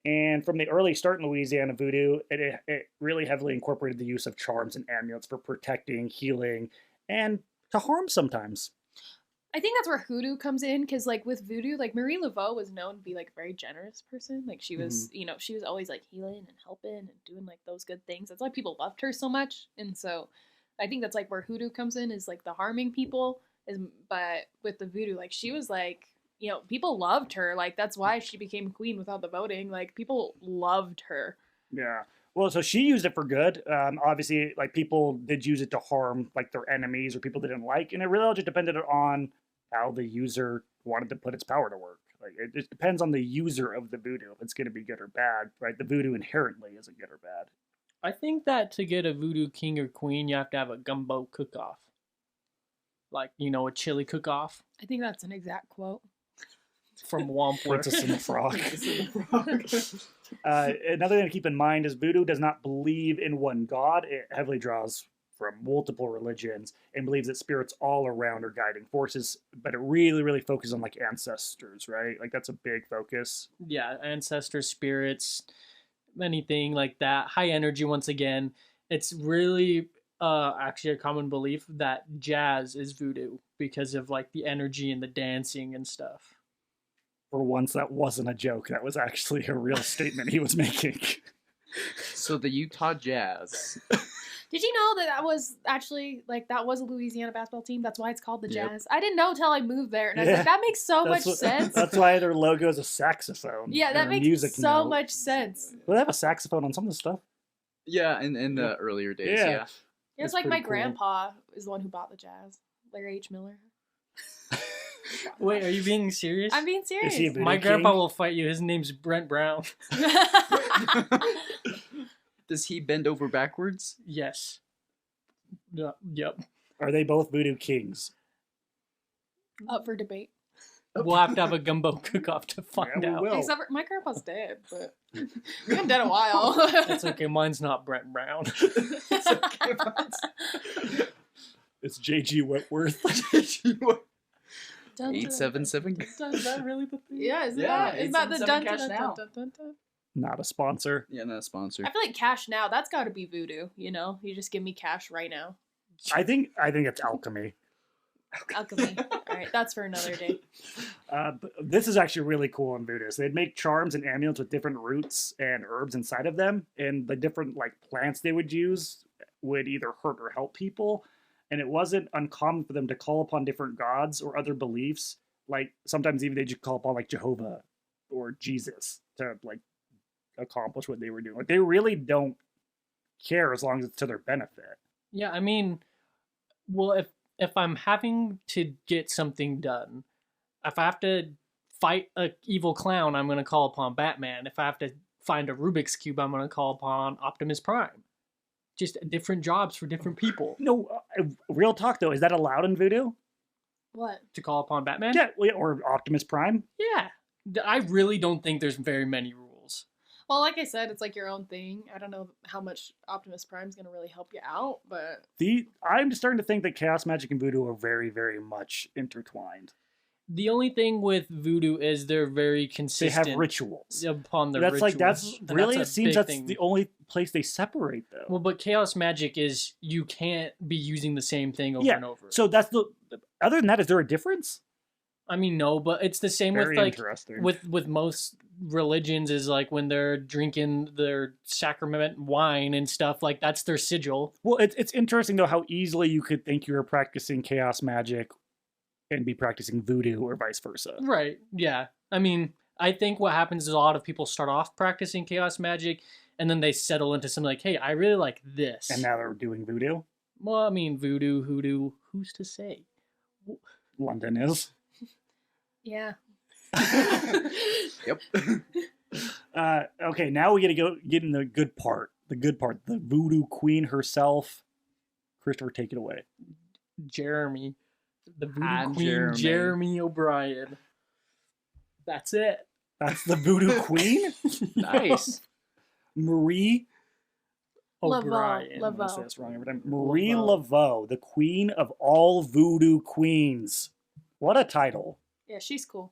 S1: And from the early start in Louisiana voodoo, it really heavily incorporated the use of charms and amulets for protecting, healing, and to harm sometimes.
S4: I think that's where hoodoo comes in, because like with voodoo, like Marie Laveau was known to be like a very generous person. Like she was, she was always like healing and helping and doing like those good things. That's why people loved her so much. And so I think that's like where hoodoo comes in, is like the harming people. But with the voodoo, like she was like, people loved her. Like that's why she became queen without the voting. Like people loved her.
S1: Yeah. Well, so she used it for good. Obviously, like people did use it to harm like their enemies or people they didn't like, and it really all just depended on how the user wanted to put its power to work. Like it just depends on the user of the voodoo if it's going to be good or bad, right? The voodoo inherently isn't good or bad.
S2: I think that to get a voodoo king or queen, you have to have a gumbo cook-off. like, a chili cook-off
S4: I think that's an exact quote.
S2: from Wampler.
S1: Princess and the Frog. Another thing to keep in mind is voodoo does not believe in one god. It heavily draws from multiple religions and believes that spirits all around are guiding forces, but it really, really focuses on like ancestors, right? Like that's a big focus.
S2: Yeah, ancestors, spirits, anything like that. High energy once again. It's really actually a common belief that jazz is voodoo because of like the energy and the dancing and stuff.
S1: For once, that wasn't a joke. That was actually a real statement he was making.
S3: So the Utah Jazz.
S4: Did you know that was actually, like, that was a Louisiana basketball team? That's why it's called the
S3: Yep.
S4: Jazz. I didn't know until I moved there, and I was
S1: Yeah.
S4: like, that makes so much
S1: That's
S4: sense.
S1: That's why their logo is a saxophone.
S4: Yeah, that
S1: Their
S4: makes
S1: music
S4: so
S1: note.
S4: much sense.
S1: Well, they have a saxophone on some of the stuff.
S3: Yeah, in the earlier days,
S1: Yeah.
S3: yeah.
S4: It
S1: That's
S4: was like my
S1: pretty cool.
S4: grandpa is the one who bought the Jazz. Larry H. Miller.
S2: Wait, are you being serious?
S4: I'm being serious.
S1: Is he a voodoo
S2: My
S1: king?
S2: grandpa will fight you. His name's Brent Brown.
S3: Does he bend over backwards?
S2: Yes. Yeah, yep.
S1: Are they both voodoo kings?
S4: Up for debate.
S2: We'll have to have a gumbo cook-off to find
S1: Yeah, we
S2: out.
S1: will.
S4: Except for, my grandpa's dead, but we've been dead a while.
S2: It's okay. Mine's not Brent Brown.
S3: It's okay,
S1: It's J.G. Whitworth.
S4: Dun, dun,
S3: 877.
S4: dun,
S2: Is that
S4: dun.
S2: really the thing?
S4: Yeah, isn't
S3: Yeah,
S4: that? Isn't that the
S3: 877
S4: dun
S3: Cash
S4: dun
S3: Now.
S4: dun dun dun?
S1: Not a sponsor.
S3: Yeah, not a sponsor.
S4: I feel like cash now. That's got to be voodoo. You know, you just give me cash right now.
S1: I think it's alchemy.
S4: Alchemy. All right, that's for another day.
S1: But this is actually really cool in voodoo. So they'd make charms and amulets with different roots and herbs inside of them, and the different like plants they would use would either hurt or help people. And it wasn't uncommon for them to call upon different gods or other beliefs. Like sometimes even they just call upon like Jehovah or Jesus to like accomplish what they were doing. Like they really don't care as long as it's to their benefit.
S2: Yeah, I mean, well, if I'm having to get something done, if I have to fight a evil clown, I'm going to call upon Batman. If I have to find a Rubik's Cube, I'm going to call upon Optimus Prime. Just different jobs for different people.
S1: No, real talk though, is that allowed in voodoo?
S4: What?
S2: To call upon Batman?
S1: Yeah, or Optimus Prime.
S2: Yeah. I really don't think there's very many rules.
S4: Well, like I said, it's like your own thing. I don't know how much Optimus Prime's gonna really help you out, but
S1: I'm starting to think that chaos magic and voodoo are very, very much intertwined.
S2: The only thing with voodoo is they're very
S1: They
S2: consistent.
S1: have rituals.
S2: Upon their
S1: That's
S2: rituals.
S1: like that's
S2: And
S1: really
S2: that's
S1: it
S2: a
S1: seems
S2: big
S1: that's
S2: thing.
S1: the only place they separate though.
S2: Well, but chaos magic is you can't be using the same thing over
S1: Yeah,
S2: and over.
S1: So that's the. Other than that, is there a difference?
S2: I mean, no, but it's the same
S1: Very
S2: with like
S1: interesting.
S2: with most religions is like when they're drinking their sacrament wine and stuff, like that's their sigil.
S1: Well, it's interesting though how easily you could think you were practicing chaos magic and be practicing voodoo or vice versa.
S2: Right. Yeah. I mean, I think what happens is a lot of people start off practicing chaos magic and then they settle into something like, hey, I really like this.
S1: And now they're doing voodoo.
S2: Well, I mean, voodoo, hoodoo, who's to say?
S1: London is.
S4: yeah.
S3: Yep.
S1: Okay, now we get in the good part. The good part. The Voodoo Queen herself. Christopher, take it away.
S2: Jeremy. The voodoo
S3: Hi,
S2: queen, Jeremy O'Brien. That's it.
S1: That's the Voodoo Queen?
S3: Nice.
S1: Marie.
S2: O'Brien.
S1: I'm gonna say
S4: Laveau.
S1: this wrong every time. Marie
S2: Laveau.
S1: Laveau, the queen of all voodoo queens. What a title.
S4: Yeah, she's cool.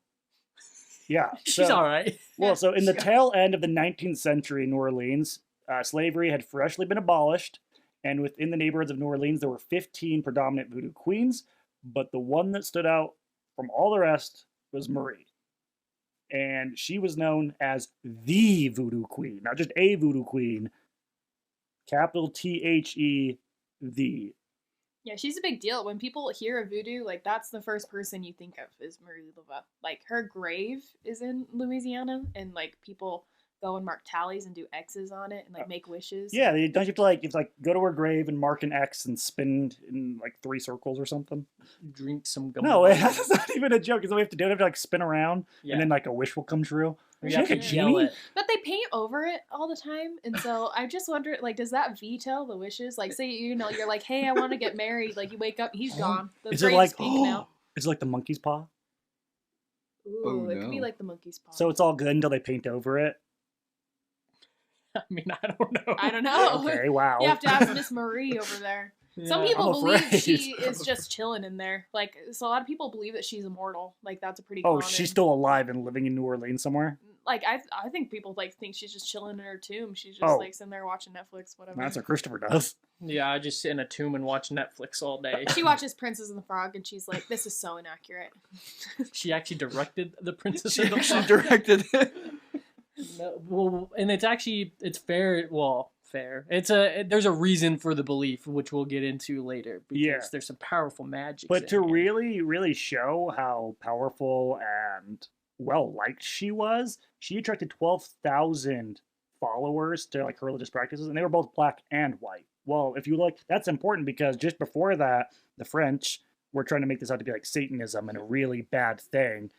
S1: Yeah.
S2: She's all right.
S1: Well, so in the tail end of the 19th century in New Orleans, slavery had freshly been abolished, and within the neighborhoods of New Orleans, there were 15 predominant voodoo queens, but the one that stood out from all the rest was Marie. And she was known as the Voodoo Queen, not just a Voodoo Queen, capital THE, the.
S4: Yeah, she's a big deal. When people hear of voodoo, like that's the first person you think of is Marie Laveau. Like her grave is in Louisiana, and like people go and mark tallies and do X's on it and like make wishes?
S1: Yeah, don't you have to like go to her grave and mark an X and spin in like 3 circles or something?
S2: Drink some gumbo.
S1: No, that's not even a joke. Is what we have to do. We have to like spin around,
S2: Yeah.
S1: and then like a wish will come true.
S2: We
S1: Is she
S2: have
S1: like a
S2: to yell
S1: genie?
S2: it.
S4: But they paint over it all the time, and so I just wonder, like, does that veto the wishes? Like, say you're like, hey, I want to get married. Like, you wake up, he's gone. The
S1: Is it
S4: grave's
S1: like
S4: pink now.
S1: is it like the monkey's paw?
S4: Ooh,
S3: Oh,
S4: it could be
S3: no.
S4: like the monkey's paw.
S1: So it's all good until they paint over it.
S2: I mean, I don't know.
S4: I don't know.
S1: Okay, wow.
S4: You have to ask Miss Marie over there. Some
S2: Yeah.
S4: people
S1: I'm
S4: believe
S1: afraid.
S4: she is just chilling in there. Like, so a lot of people believe that she's immortal. Like, that's a pretty
S1: Oh,
S4: common.
S1: she's still alive and living in New Orleans somewhere.
S4: Like, I think people like think she's just chilling in her tomb. She's just
S1: Oh.
S4: like sitting there watching Netflix, whatever.
S1: That's what Christopher does.
S2: Yeah, I just sit in a tomb and watch Netflix all day.
S4: She watches Princess and the Frog, and she's like, "This is so inaccurate."
S2: She actually directed the Princess and the
S3: She
S2: Frog.
S3: directed it.
S2: No, well, and it's fair. Well, fair. There's a reason for the belief, which we'll get into later. Because
S1: Yeah.
S2: there's some powerful magic.
S1: But to really show how powerful and well liked she was, she attracted 12,000 followers to like her religious practices, and they were both black and white. Well, if you look, that's important because just before that, the French were trying to make this out to be like Satanism and a really bad thing.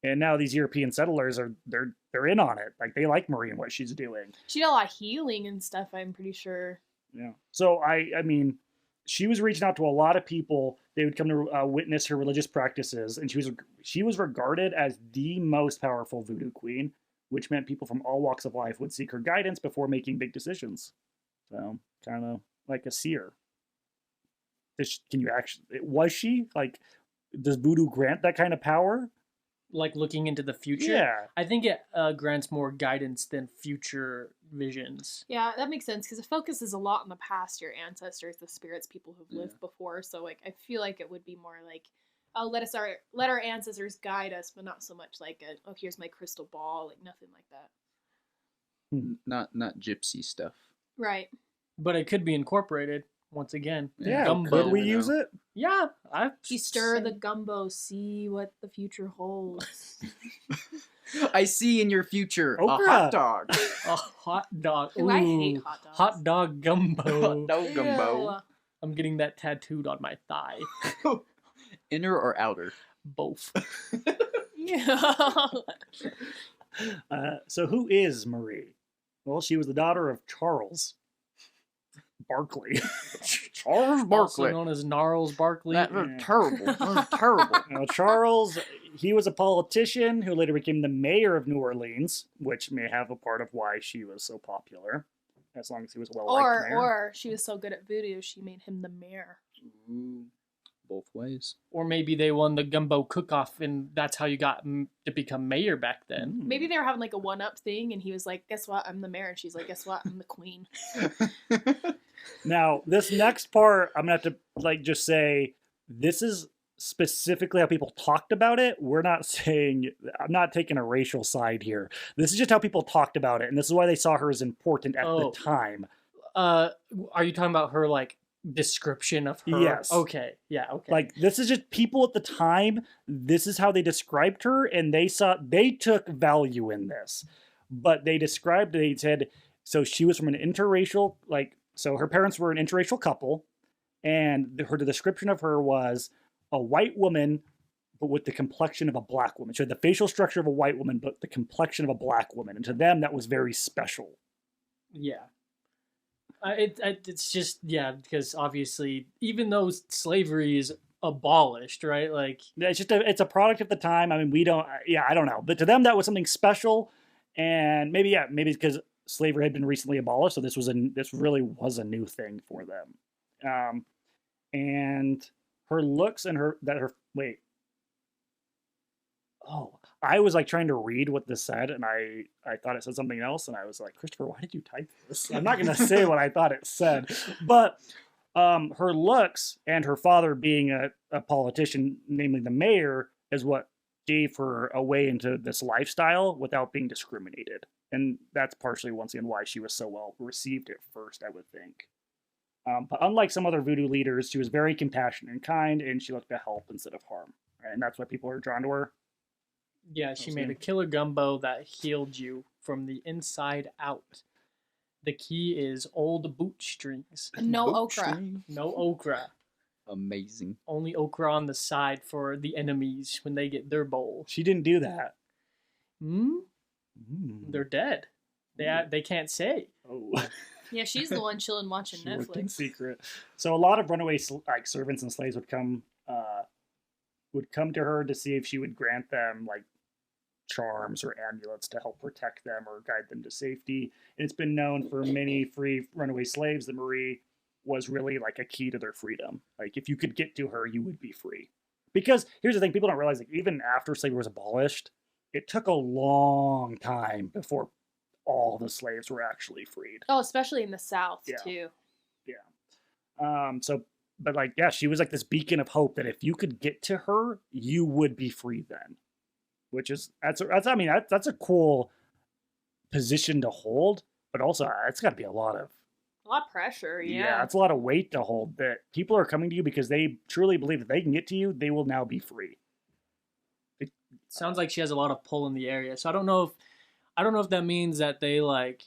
S1: And now these European settlers they're in on it. Like they like Marie and what she's doing.
S4: She did a lot of healing and stuff. I'm pretty sure.
S1: Yeah. So I mean, she was reaching out to a lot of people. They would come to witness her religious practices, and she was regarded as the most powerful voodoo queen, which meant people from all walks of life would seek her guidance before making big decisions. So kind of like a seer. Can you actually? Was she like? Does voodoo grant that kind of power?
S2: like looking into the future.
S1: Yeah.
S2: I think it grants more guidance than future visions.
S4: Yeah, that makes sense because it focuses a lot on the past, your ancestors, the spirits, people who've lived before. So like, I feel like it would be more like, oh, let our ancestors guide us, but not so much like oh, here's my crystal ball, like nothing like that.
S3: Not gypsy stuff.
S4: Right.
S2: But it could be incorporated once again.
S1: Yeah.
S2: Gumbo.
S1: Could we
S3: You know.
S1: use it?
S2: Yeah,
S4: You stir the gumbo, see what the future holds.
S3: I see in your future a
S1: Okra.
S3: hot dog.
S2: a hot dog.
S4: Ooh, I hate
S2: Ooh,
S4: hot dogs.
S2: hot dog gumbo.
S3: Hot dog gumbo.
S2: I'm getting that tattooed on my thigh.
S3: Inner or outer?
S2: Both.
S4: Yeah.
S1: So who is Marie? Well, she was the daughter of Charles Barkley.
S3: Charles
S2: Also
S3: Barkley.
S2: known as Gnarls Barkley.
S3: That was
S1: Yeah.
S3: terrible. That was terrible.
S1: Now, Charles, he was a politician who later became the mayor of New Orleans, which may have a part of why she was so popular, as long as he was a well-liked mayor.
S4: Or she was so good at voodoo, she made him the mayor.
S3: Ooh, both ways.
S2: Or maybe they won the gumbo cook-off and that's how you got to become mayor back then.
S4: Maybe they were having like a one-up thing, and he was like, "Guess what? I'm the mayor," and she's like, "Guess what? I'm the queen."
S1: Now, this next part, I'm gonna have to just say this is specifically how people talked about it. We're not saying, I'm not taking a racial side here. This is just how people talked about it, and this is why they saw her as important at the time.
S2: Are you talking about her description of her?
S1: Yes.
S2: Okay. Yeah. Okay.
S1: This is just people at the time. This is how they described her, and they took value in this. But they said, so she was from an interracial, so her parents were an interracial couple, and the description of her was a white woman, but with the complexion of a black woman. She had the facial structure of a white woman, but the complexion of a black woman. And to them, that was very special.
S2: Yeah. It's just, because obviously, even though slavery is abolished, right?
S1: It's just it's a product of the time. I mean, I don't know. But to them, that was something special. And maybe because slavery had been recently abolished, so this really was a new thing for them. And her looks and I was trying to read what this said, and I thought it said something else, and I was like, Christopher, why did you type this? I'm not going to say what I thought it said, but her looks and her father being a politician, namely the mayor, is what gave her a way into this lifestyle without being discriminated. And that's partially, once again, why she was so well received at first, I would think. But unlike some other voodoo leaders, she was very compassionate and kind, and she looked to help instead of harm. Right? And that's why people are drawn to her.
S2: yeah, she made a killer gumbo that healed you from the inside out. The key is old boot strings.
S4: No
S3: Boot
S4: okra.
S3: string.
S2: No okra.
S3: Amazing.
S2: Only okra on the side for the enemies when they get their bowl.
S1: She didn't do that.
S2: Hmm?
S1: Mm.
S2: They're dead. They can't say.
S1: Oh.
S4: Yeah, she's the one chilling watching
S1: She worked in
S4: Netflix.
S1: secret. So a lot of runaway like servants and slaves would come to her to see if she would grant them like charms or amulets to help protect them or guide them to safety. And it's been known for many free runaway slaves that Marie was really like a key to their freedom. Like if you could get to her, you would be free. Because here's the thing, people don't realize, like, even after slavery was abolished, it took a long time before all the slaves were actually freed.
S4: Oh, especially in the South
S1: Yeah.
S4: too.
S1: But like, yeah, she was like this beacon of hope that if you could get to her, you would be free then. Which is that's a cool position to hold, but also it's got to be a lot of
S4: of pressure. Yeah.
S1: it's a lot of weight to hold. That people are coming to you because they truly believe that they can get to you, they will now be free.
S2: Sounds like she has a lot of pull in the area. So I don't know if that means that they like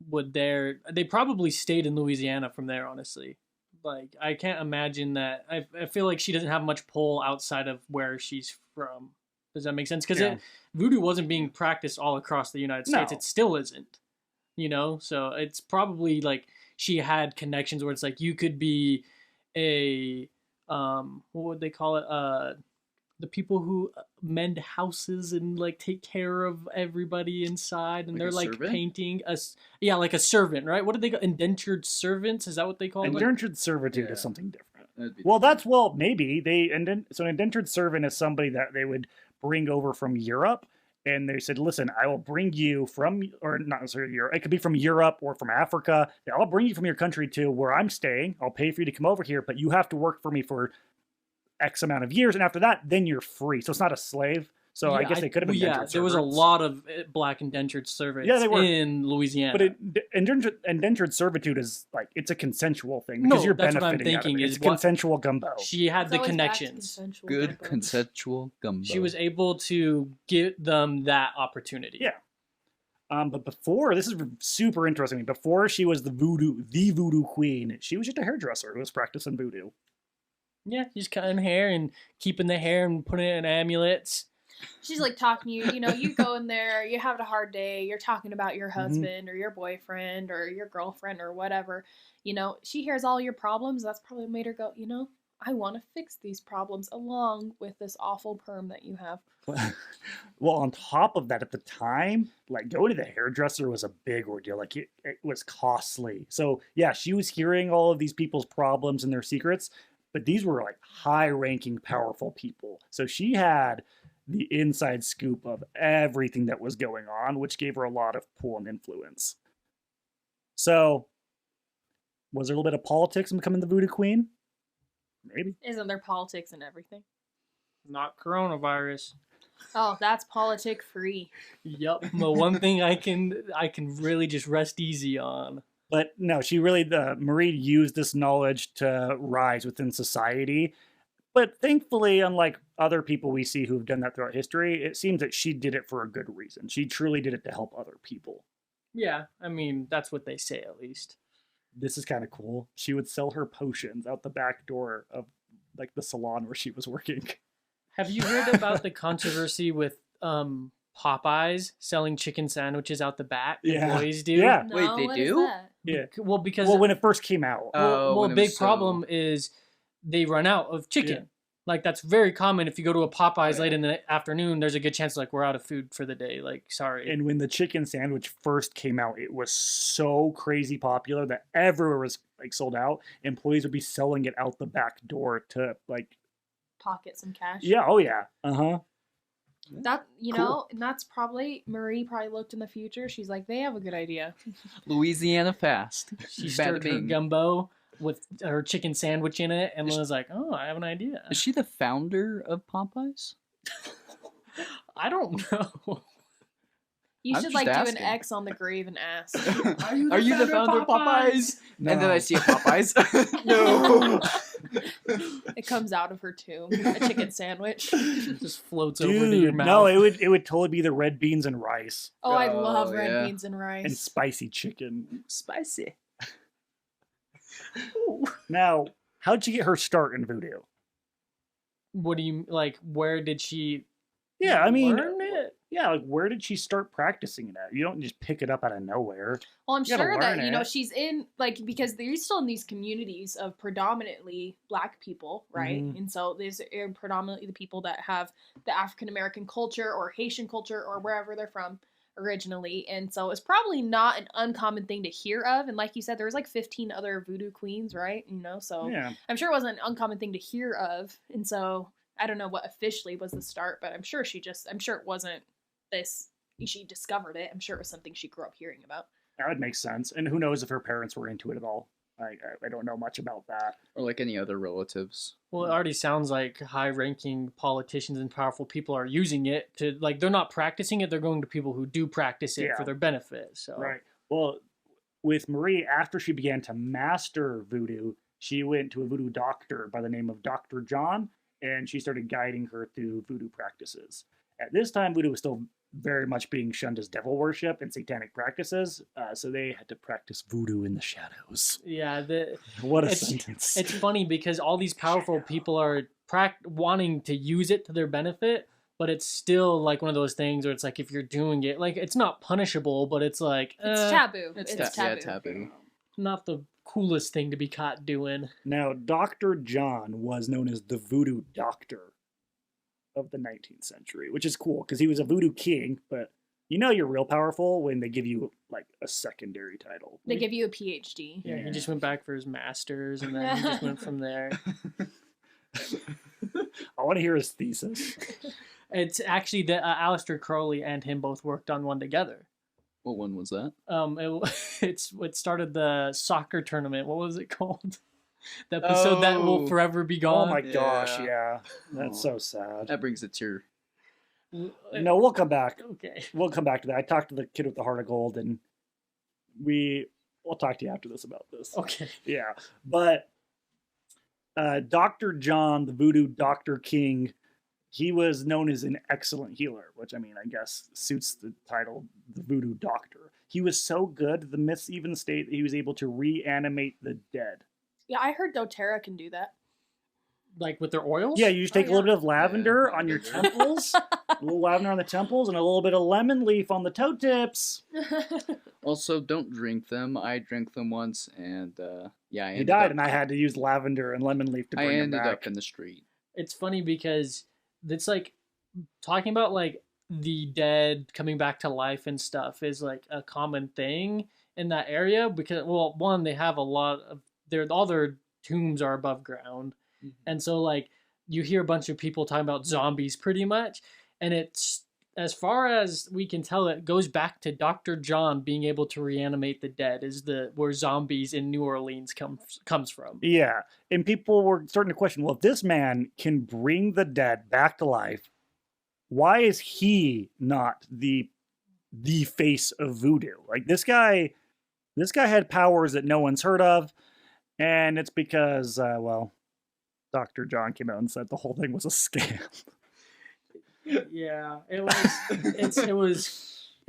S2: they probably stayed in Louisiana from there, honestly. Like I can't imagine that. I feel like she doesn't have much pull outside of where she's from. Does that make sense? Because
S1: Yeah.
S2: voodoo wasn't being practiced all across the United States.
S1: No.
S2: It still isn't. So it's probably like she had connections where it's like you could be a what would they call it? The people who mend houses and like take care of everybody inside, and
S3: Like
S2: they're
S3: a
S2: like
S3: servant?
S2: painting like a servant, right? What do they call indentured servants? Is that what they call it?
S1: Indentured servitude
S3: Yeah.
S1: is something different.
S3: That'd be
S1: Well, maybe so an indentured servant is somebody that they would bring over from Europe, and they said, "Listen, I will bring you from, or not necessarily Europe. It could be from Europe or from Africa. I'll bring you from your country to where I'm staying. I'll pay for you to come over here, but you have to work for me for X amount of years, and after that, then you're free." So it's not a slave. So I guess they could have been.
S2: Yeah, there was a lot of black indentured servants
S1: Yeah, they were.
S2: in Louisiana.
S1: But indentured servitude is like it's a consensual thing because
S2: No,
S1: you're
S2: that's what I'm
S1: benefiting out of
S2: thinking
S1: it.
S2: is
S1: It's
S2: what-
S1: consensual gumbo.
S2: she had
S4: It's
S2: the
S4: always back to
S2: connections.
S4: consensual
S3: good
S4: gumbo.
S3: consensual gumbo.
S2: She was able to get them that opportunity.
S1: Yeah. But before, this is super interesting. Before she was the Voodoo Queen, she was just a hairdresser who was practicing voodoo.
S2: Yeah, just cutting hair and keeping the hair and putting it in amulets.
S4: She's like talking to you, you go in there, you're having a hard day, you're talking about your husband or your boyfriend or your girlfriend or whatever. She hears all your problems. That's probably made her go, I want to fix these problems along with this awful perm that you have.
S1: Well, on top of that, at the time, like going to the hairdresser was a big ordeal. Like it was costly. So yeah, she was hearing all of these people's problems and their secrets, but these were like high-ranking, powerful people. So she had the inside scoop of everything that was going on, which gave her a lot of pull and influence. So, was there a little bit of politics in becoming the Voodoo Queen? Maybe.
S4: Isn't there politics and everything?
S2: Not coronavirus.
S4: Oh, that's politic free.
S2: Yep. The one thing I can really just rest easy on.
S1: But no, she really, Marie used this knowledge to rise within society. But thankfully, unlike other people we see who've done that throughout history, it seems that she did it for a good reason. She truly did it to help other people.
S2: Yeah, I mean, that's what they say at least.
S1: This is kind of cool. She would sell her potions out the back door of like the salon where she was working.
S2: Have you heard about the controversy with Popeyes selling chicken sandwiches out the back?
S1: Yeah.
S2: Employees do?
S1: Yeah.
S4: No,
S3: Wait, they
S4: what is
S3: do?
S4: that?
S1: Yeah.
S2: Well, because
S1: Well, when it first came out.
S3: Oh,
S2: well,
S3: when
S2: a
S3: it
S2: big
S3: was so-
S2: problem is they run out of chicken.
S1: Yeah.
S2: Like that's very common. If you go to a Popeyes
S3: Right.
S2: late in the afternoon, there's a good chance like we're out of food for the day. Like, sorry.
S1: And when the chicken sandwich first came out, it was so crazy popular that everywhere was like sold out. Employees would be selling it out the back door to like,
S4: Pocket some cash.
S1: yeah, oh yeah, uh-huh.
S4: That
S1: Cool.
S4: and that's probably Marie probably looked in the future. She's like, they have a good idea.
S3: Louisiana fast.
S2: She
S3: Bada
S2: stirred her
S3: bing.
S2: gumbo with her chicken sandwich in it and was like, "Oh, I have an idea."
S3: Is she the founder of Popeyes?
S2: I don't know.
S4: You
S3: I'm
S4: should
S3: just
S4: like do
S3: asking.
S4: an X on the grave and ask.
S3: Are you the founder of Popeyes?
S1: No.
S3: And then I see a Popeyes. No.
S4: It comes out of her tomb. A chicken sandwich.
S2: It just floats over to your
S1: Dude,
S2: mouth.
S1: no, it would totally be the red beans and rice
S4: Oh, I
S3: Oh,
S4: love red
S3: yeah.
S4: beans and rice.
S1: and spicy chicken.
S2: Spicy.
S1: Now, how'd she get her start in voodoo?
S2: What do you like? Where did she?
S1: Yeah, I mean,
S2: learn it?
S1: yeah, like where did she start practicing it at? You don't just pick it up out of nowhere.
S4: Well, I'm
S1: You gotta
S4: sure that,
S1: learn
S4: you know,
S1: it.
S4: she's in, like, because they're still in these communities of predominantly black people, right?
S1: Mhm.
S4: And so these are predominantly the people that have the African American culture or Haitian culture or wherever they're from originally. And so it's probably not an uncommon thing to hear of. And like you said, there was like 15 other voodoo queens, right? You know, so
S1: Yeah.
S4: I'm sure it wasn't an uncommon thing to hear of. And so I don't know what officially was the start, but I'm sure I'm sure it wasn't this, she discovered it. I'm sure it was something she grew up hearing about.
S1: That would make sense. And who knows if her parents were into it at all. I don't know much about that.
S3: Or like any other relatives.
S2: Well, it already sounds like high-ranking politicians and powerful people are using it to, like, they're not practicing it. They're going to people who do practice it
S1: Yeah.
S2: for their benefit. So
S1: Right. Well, with Marie, after she began to master voodoo, she went to a voodoo doctor by the name of Dr. John, and she started guiding her through voodoo practices. At this time, voodoo was still very much being shunned as devil worship and satanic practices, so they had to practice voodoo in the shadows.
S2: yeah,
S1: What a
S2: It's-
S1: sentence.
S2: it's funny because all these powerful people are wanting to use it to their benefit, but it's still like one of those things where it's like if you're doing it, like it's not punishable, but it's like
S4: It's taboo.
S2: it's
S4: It's
S3: Yeah,
S4: taboo.
S3: taboo.
S2: not the coolest thing to be caught doing.
S1: Now, Dr. John was known as the voodoo doctor of the 19th century, which is cool because he was a voodoo king, but you know you're real powerful when they give you like a secondary title.
S4: They give you a PhD.
S2: Yeah,
S1: Yeah.
S2: he just went back for his masters, and then he just went from there.
S1: I want to hear his thesis.
S2: It's actually that Aleister Crowley and him both worked on one together.
S3: What one was that?
S2: It started the soccer tournament. What was it called? The episode that will
S3: Oh.
S2: forever be
S1: Oh
S2: gone.
S1: my gosh,
S3: Yeah.
S1: yeah. That's
S3: Oh.
S1: so sad.
S3: That brings a tear.
S1: No, we'll come back.
S2: Okay.
S1: We'll come back to that. I talked to the kid with the heart of gold, and we'll talk to you after this about this.
S2: Okay.
S1: Yeah, but Dr. John, the voodoo Dr. King, he was known as an excellent healer, which I mean, I guess suits the title, the voodoo doctor. He was so good, the myths even state that he was able to reanimate the dead.
S4: Yeah, I heard doTERRA can do that.
S2: Like with their oils?
S1: Yeah, you just take a little bit of lavender
S3: Yeah,
S1: on your
S3: lavender.
S1: temples, a little lavender on the temples, and a little bit of lemon leaf on the toe tips.
S3: Also, don't drink them. I drank them once, and yeah, I
S1: He
S3: ended
S1: died,
S3: up,
S1: and I had to use lavender and lemon leaf to
S3: I
S1: bring him
S3: ended
S1: back.
S3: up in the street.
S2: It's funny because it's like talking about like the dead coming back to life and stuff is like a common thing in that area because, well, one, they have a lot of all their tombs are above ground. And so, like, you hear a bunch of people talking about zombies pretty much. And it's, as far as we can tell, it goes back to Dr. John being able to reanimate the dead, is where zombies in New Orleans comes from.
S1: Yeah, and people were starting to question, well, if this man can bring the dead back to life, why is he not the face of voodoo? Like this guy had powers that no one's heard of, and it's because, well, Dr. John came out and said the whole thing was a scam.
S2: Yeah, it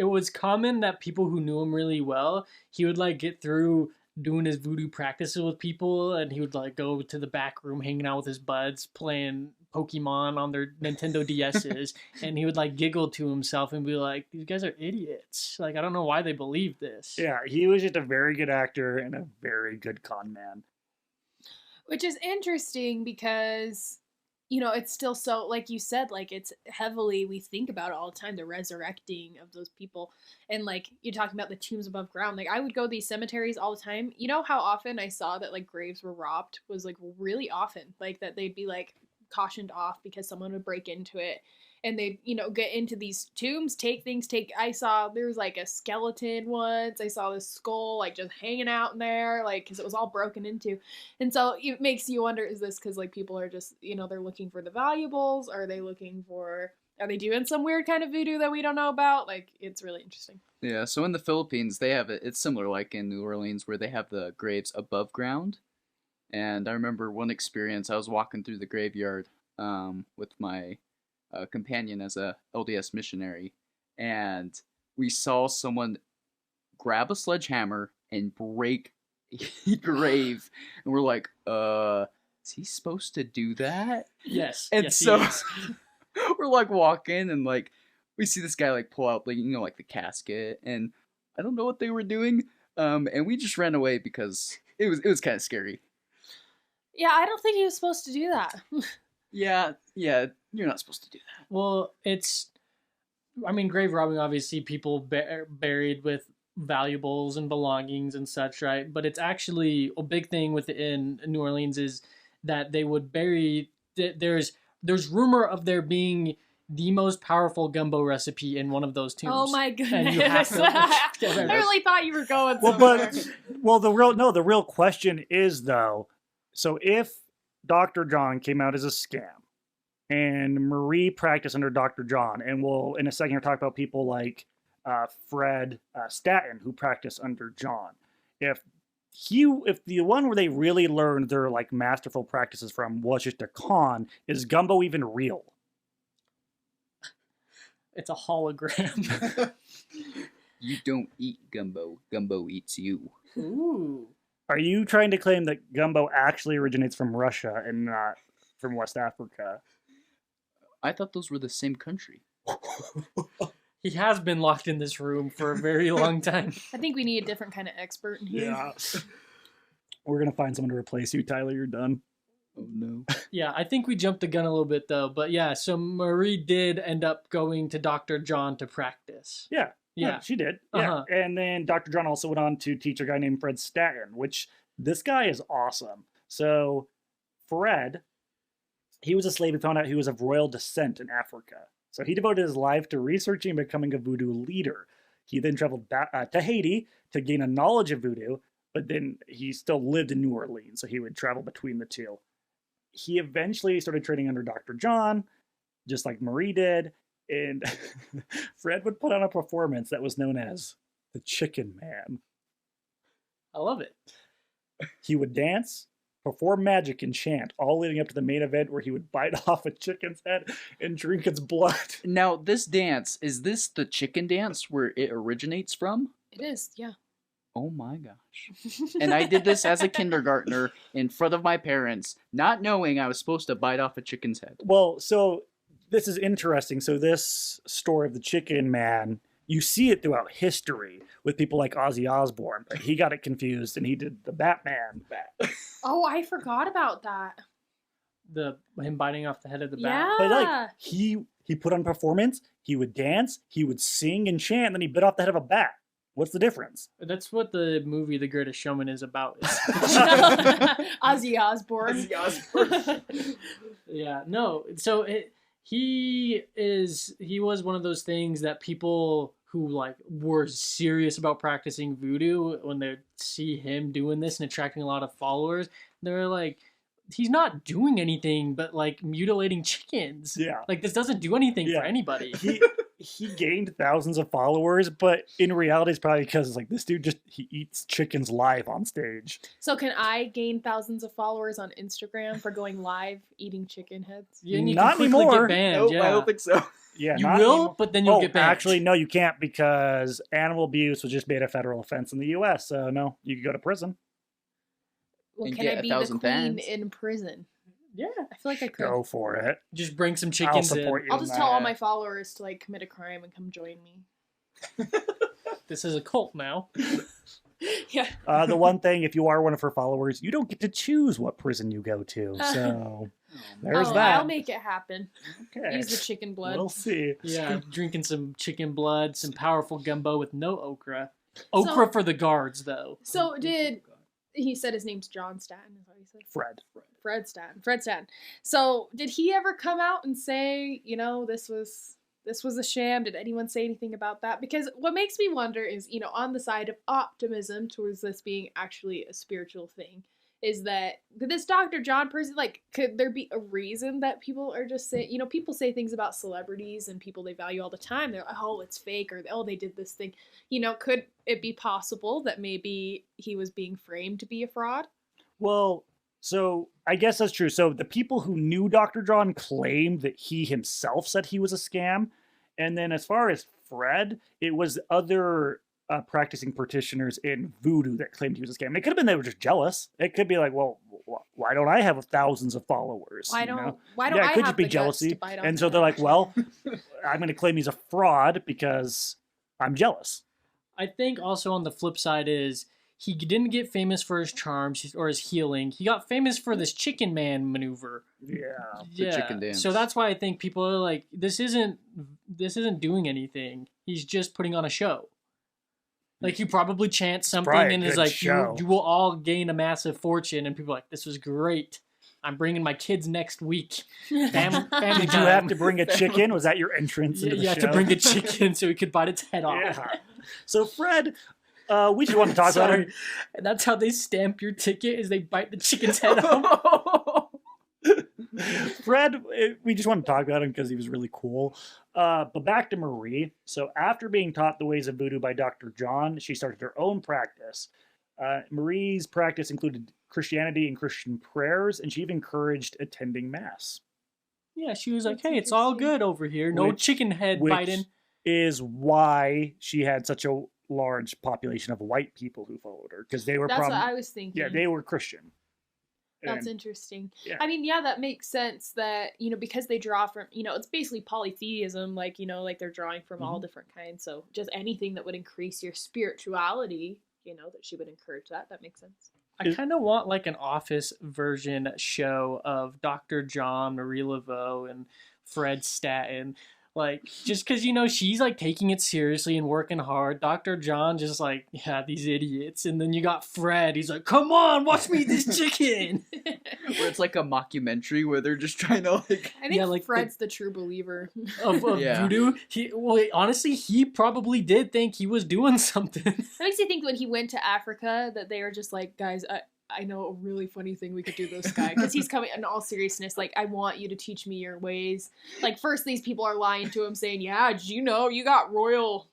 S2: was common that people who knew him really well, he would like get through doing his voodoo practices with people, and he would like go to the back room hanging out with his buds playing Pokemon on their Nintendo DSs, and he would like giggle to himself and be like, "These guys are idiots. Like, I don't know why they believe this."
S1: Yeah, he was just a very good actor and a very good con man.
S4: Which is interesting because, you know, it's still so, like you said, like it's heavily, we think about it all the time, the resurrecting of those people. And like you're talking about the tombs above ground. Like I would go to these cemeteries all the time. You know how often I saw that like graves were robbed was like really often, like that they'd be like cautioned off because someone would break into it. And they'd, you know, get into these tombs, I saw there was like a skeleton once. I saw this skull like just hanging out in there, like, because it was all broken into. And so it makes you wonder, is this because like people are just, you know, they're looking for the valuables? Are they doing some weird kind of voodoo that we don't know about? Like, it's really interesting.
S3: Yeah, so in the Philippines, they have it. It's similar, like in New Orleans, where they have the graves above ground, And I remember one experience. I was walking through the graveyard with my companion as a LDS missionary, and we saw someone grab a sledgehammer and break a grave, and we're like, is he supposed to do that?
S2: Yes.
S3: And
S2: yes,
S3: so
S2: he is.
S3: we're like walking, and like we see this guy like pull out like like the casket, and I don't know what they were doing, and we just ran away because it was kind of scary.
S4: Yeah, I don't think he was supposed to do that.
S3: Yeah, you're not supposed to do that.
S2: Well, grave robbing, obviously, people buried with valuables and belongings and such, right? But it's actually a big thing within New Orleans is that they would bury. There's rumor of there being the most powerful gumbo recipe in one of those tombs.
S4: Oh my
S2: And you have
S4: goodness!
S2: to-
S4: I really thought you were going
S1: Well,
S4: somewhere.
S1: the real question is though, so if Dr. John came out as a scam and Marie practiced under Dr. John, and we'll in a second talk about people like Fred Stagn who practiced under John. If the one where they really learned their like masterful practices from was just a con, is gumbo even real?
S2: It's a hologram.
S3: You don't eat gumbo. Gumbo eats you.
S2: Ooh.
S1: Are you trying to claim that gumbo actually originates from Russia and not from West Africa?
S3: I thought those were the same country.
S2: He has been locked in this room for a very long time.
S4: I think we need a different kind of expert in here.
S1: Yeah. We're going to find someone to replace you, Tyler. You're done.
S3: Oh no.
S2: Yeah, I think we jumped the gun a little bit though. But yeah, so Marie did end up going to Dr. John to practice.
S1: Yeah.
S2: Yeah.
S1: She did. Yeah.
S2: Uh-huh.
S1: And then Dr. John also went on to teach a guy named Fred Stagn, which this guy is awesome. So Fred, he was a slave who found out he was of royal descent in Africa. So he devoted his life to researching and becoming a voodoo leader. He then traveled back to Haiti to gain a knowledge of voodoo, but then he still lived in New Orleans, so he would travel between the two. He eventually started training under Dr. John, just like Marie did, and Fred would put on a performance that was known as the Chicken Man.
S2: I love it.
S1: He would dance, perform magic, and chant, all leading up to the main event where he would bite off a chicken's head and drink its blood.
S3: Now, this dance, is this the chicken dance where it originates from?
S4: It is, yeah.
S3: Oh my gosh. And I did this as a kindergartner in front of my parents, not knowing I was supposed to bite off a chicken's head.
S1: Well, so this is interesting. So this story of the Chicken Man, you see it throughout history with people like Ozzy Osbourne, but he got it confused and he did the Batman.
S4: Oh, I forgot about that.
S2: Him biting off the head of the bat.
S4: Yeah.
S1: But like he put on performance, he would dance, he would sing and chant, and then he bit off the head of a bat. What's the difference?
S2: That's what the movie The Greatest Showman is about.
S4: Ozzy Osbourne.
S2: Yeah, no. So he was one of those things that people who like were serious about practicing voodoo, when they see him doing this and attracting a lot of followers, they're like, he's not doing anything but like mutilating chickens.
S1: Yeah.
S2: Like this doesn't do anything
S1: Yeah.
S2: for anybody.
S1: He gained thousands of followers, but in reality, it's probably because it's like this dude he eats chickens live on stage.
S4: So can I gain thousands of followers on Instagram for going live eating chicken heads?
S2: Yeah, and you
S1: Not
S2: can quickly
S1: anymore.
S2: get banned.
S3: Nope,
S2: Yeah.
S3: I don't think so.
S1: Yeah,
S2: You
S1: not
S2: will,
S1: anymore.
S2: but then you'll get banned.
S1: Actually, no, you can't because animal abuse was just made a federal offense in the U.S. So no, you could go to prison.
S4: Well,
S3: And
S4: can
S3: get
S4: I be
S3: 1,000
S4: the queen
S3: fans.
S4: in prison?
S2: Yeah.
S4: I feel like I could.
S1: Go for it.
S2: Just bring some
S1: I'll
S2: chickens in.
S1: support you.
S4: I'll
S1: in
S4: just tell all
S1: that.
S4: my followers to like commit a crime and come join me.
S2: This is a cult now.
S4: Yeah.
S1: The one thing, if you are one of her followers, you don't get to choose what prison you go to. So there's
S4: Oh,
S1: that.
S4: I'll make it happen.
S1: Okay.
S4: Use the chicken blood.
S1: We'll see.
S2: Yeah, drinking some chicken blood, some powerful gumbo with no okra. Okra for the guards, though.
S4: So he said his name's John Stagn, is what he said?
S1: Fred.
S4: Fred Stagn. So did he ever come out and say, this was a sham? Did anyone say anything about that? Because what makes me wonder is, on the side of optimism towards this being actually a spiritual thing, is that this Dr. John person, like, could there be a reason that people are just saying, people say things about celebrities and people they value all the time. They're like, oh, it's fake, or, oh, they did this thing. Could it be possible that maybe he was being framed to be a fraud?
S1: Well, So I guess that's true. So the people who knew Dr. John claimed that he himself said he was a scam. And then as far as Fred, it was other practicing practitioners in Voodoo that claimed he was a scam. It could have been they were just jealous. It could be like, well, why don't I have thousands of followers?
S4: Why don't I
S1: it could
S4: have
S1: just be
S4: the guts
S1: jealousy.
S4: to bite on
S1: And so
S4: that?
S1: they're like, well, I'm going to claim he's a fraud because I'm jealous.
S2: I think also on the flip side is he didn't get famous for his charms or his healing. He got famous for this chicken man maneuver.
S1: Yeah.
S3: chicken dance.
S2: So that's why I think people are like, this isn't doing anything. He's just putting on a show. Like, you probably chant something
S1: probably a
S2: and it's
S1: good
S2: like,
S1: show.
S2: you will all gain a massive fortune. And people are like, this was great. I'm bringing my kids next week. Family
S1: Did you
S2: time.
S1: have to bring a chicken? Was that your entrance into the
S2: You
S1: show?
S2: have to bring a chicken so he could bite its head off.
S1: Yeah. So Fred, we just want to talk about him.
S2: Sorry. And that's how they stamp your ticket, is they bite the chicken's head off.
S1: Fred, we just want to talk about him because he was really cool. But back to Marie. So after being taught the ways of voodoo by Dr. John, she started her own practice. Marie's practice included Christianity and Christian prayers, and she even encouraged attending Mass.
S2: Yeah, she was like,
S4: That's
S2: hey, it's all
S4: interesting.
S2: good over here. No chicken head
S1: Which
S2: biting.
S1: is why she had such a large population of white people who followed her, because they were
S4: That's what I was thinking.
S1: yeah, they were Christian.
S4: That's
S1: And-
S4: interesting.
S1: yeah.
S4: I mean, yeah, that makes sense that, because they draw from, it's basically polytheism, like, like they're drawing from all different kinds. So just anything that would increase your spirituality, that she would encourage that. That makes sense.
S2: I kind of want like an Office version show of Dr. John, Marie Laveau, and Fred Stagn. Like, just because, she's like taking it seriously and working hard. Dr. John just like, yeah, these idiots. And then you got Fred. He's like, come on, watch me eat this chicken.
S3: Where it's like a mockumentary where they're just trying to like.
S4: I think
S2: Yeah, like
S4: Fred's the true believer.
S2: of
S3: Yeah.
S2: voodoo. Honestly, he probably did think he was doing something.
S4: That makes you think when he went to Africa that they were just like, guys, I know a really funny thing we could do this guy. Because he's coming, in all seriousness, like, I want you to teach me your ways. Like, first these people are lying to him saying, yeah, did you know you got royal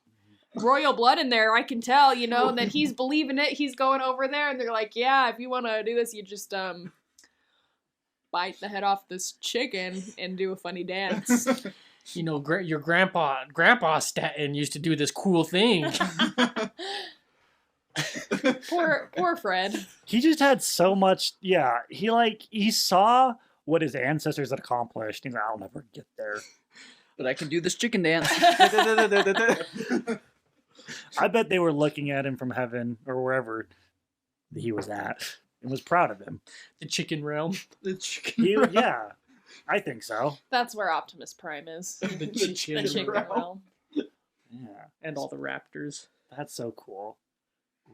S4: blood in there, I can tell, and then he's believing it. He's going over there and they're like, yeah, if you want to do this, you just, bite the head off this chicken and do a funny dance.
S2: Your grandpa Stagn used to do this cool thing.
S4: Poor Fred.
S1: He just had so much. Yeah, he saw what his ancestors had accomplished. He's like, I'll never get there.
S3: But I can do this chicken dance.
S1: I bet they were looking at him from heaven or wherever he was at and was proud of him.
S2: The chicken realm.
S1: Yeah, I think so.
S4: That's where Optimus Prime is.
S2: The chicken,
S4: The chicken
S2: realm.
S4: realm.
S1: Yeah,
S2: And all the raptors.
S1: that's so cool.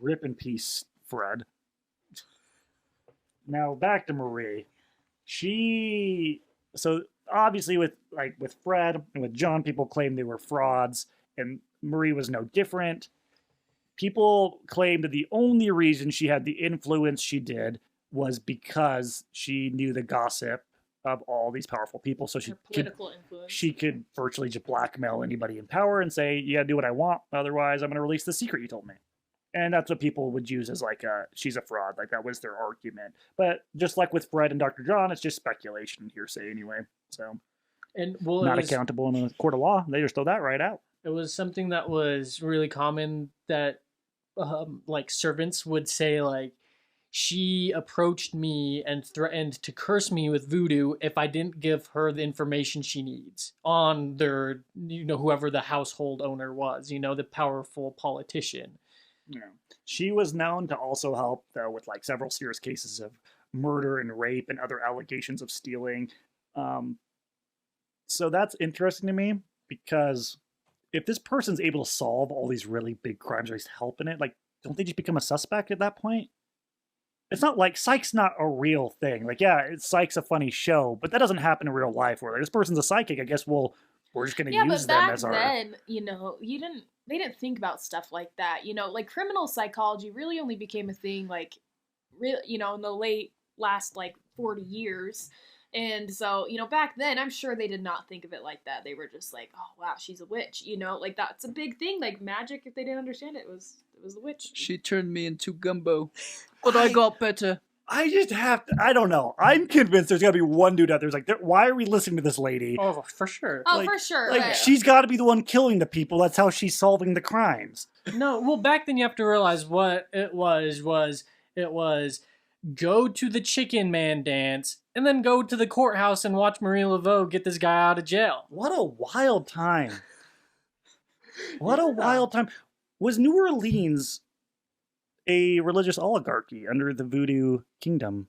S1: Rip in peace, Fred. Now back to Marie. So obviously with Fred and with John, people claimed they were frauds, and Marie was no different. People claimed that the only reason she had the influence she did was because she knew the gossip of all these powerful people. So
S4: Her political influence.
S1: she could virtually just blackmail anybody in power and say, you gotta do what I want, otherwise I'm gonna release the secret you told me. And that's what people would use as she's a fraud. Like, that was their argument. But just like with Fred and Dr. John, it's just speculation and hearsay anyway. So
S2: And
S1: not accountable in a court of law. They just throw that right out.
S2: It was something that was really common that like servants would say, like, she approached me and threatened to curse me with voodoo if I didn't give her the information she needs on their, whoever the household owner was, the powerful politician.
S1: Yeah. She was known to also help, though, with several serious cases of murder and rape and other allegations of stealing. So that's interesting to me, because if this person's able to solve all these really big crimes or he's helping it, don't they just become a suspect at that point? It's not like Psych's not a real thing. Psych's a funny show, but that doesn't happen in real life where this person's a psychic. I guess we're just going to use them as our...
S4: then, they didn't think about stuff like that. Criminal psychology really only became a thing, in the last 40 years. And so, back then, I'm sure they did not think of it like that. They were just like, oh, wow, she's a witch. That's a big thing. Magic, if they didn't understand it, was a witch.
S3: She turned me into gumbo, but I got better.
S1: I just have to, I don't know. I'm convinced there's got to be one dude out there who's like, why are we listening to this lady?
S2: Oh, for sure.
S4: Oh,
S1: Like-
S4: for sure.
S1: Like,
S4: but-
S1: she's got to be the one killing the people. That's how she's solving the crimes.
S2: No, well, back then you have to realize what it was go to the Chicken Man dance and then go to the courthouse and watch Marie Laveau get this guy out of jail.
S1: What a wild time. What a wild time. Was New Orleans a religious oligarchy under the Voodoo Kingdom?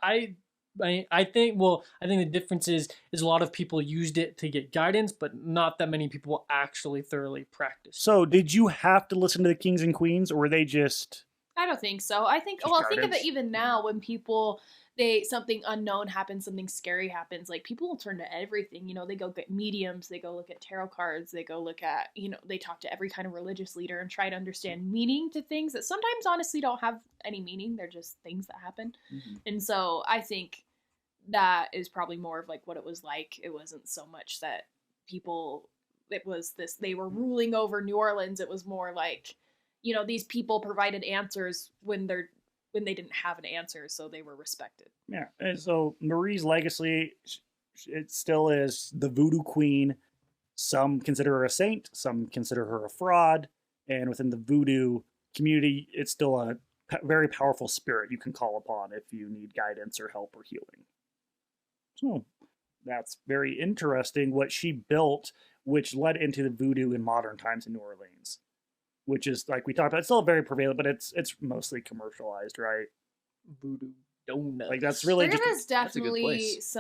S2: I think the difference is a lot of people used it to get guidance, but not that many people actually thoroughly practiced.
S1: So, did you have to listen to the kings and queens, or were they just...
S4: I don't think so. I think,
S1: Just
S4: well, think of
S1: guidance.
S4: it even now when people, something unknown happens, something scary happens, like people will turn to everything, you know, they go get mediums, they go look at tarot cards, they go look at, you know, they talk to every kind of religious leader and try to understand meaning to things that sometimes honestly don't have any meaning. They're just things that happen. And so I think that is probably more of like what it was like. It wasn't so much that they were ruling over New Orleans. It was more like, you know, these people provided answers when they didn't have an answer, so they were respected.
S1: Yeah, and so Marie's legacy, it still is the Voodoo Queen. Some consider her a saint, some consider her a fraud, and within the Voodoo community, it's still a very powerful spirit you can call upon if you need guidance or help or healing. So that's very interesting what she built, which led into the Voodoo in modern times in New Orleans, which is, like we talked about, it's still very prevalent, but it's mostly commercialized, right?
S2: Voodoo donuts.
S1: Like, that's really
S4: There
S1: just...
S4: was
S3: that's a good
S4: definitely
S3: place.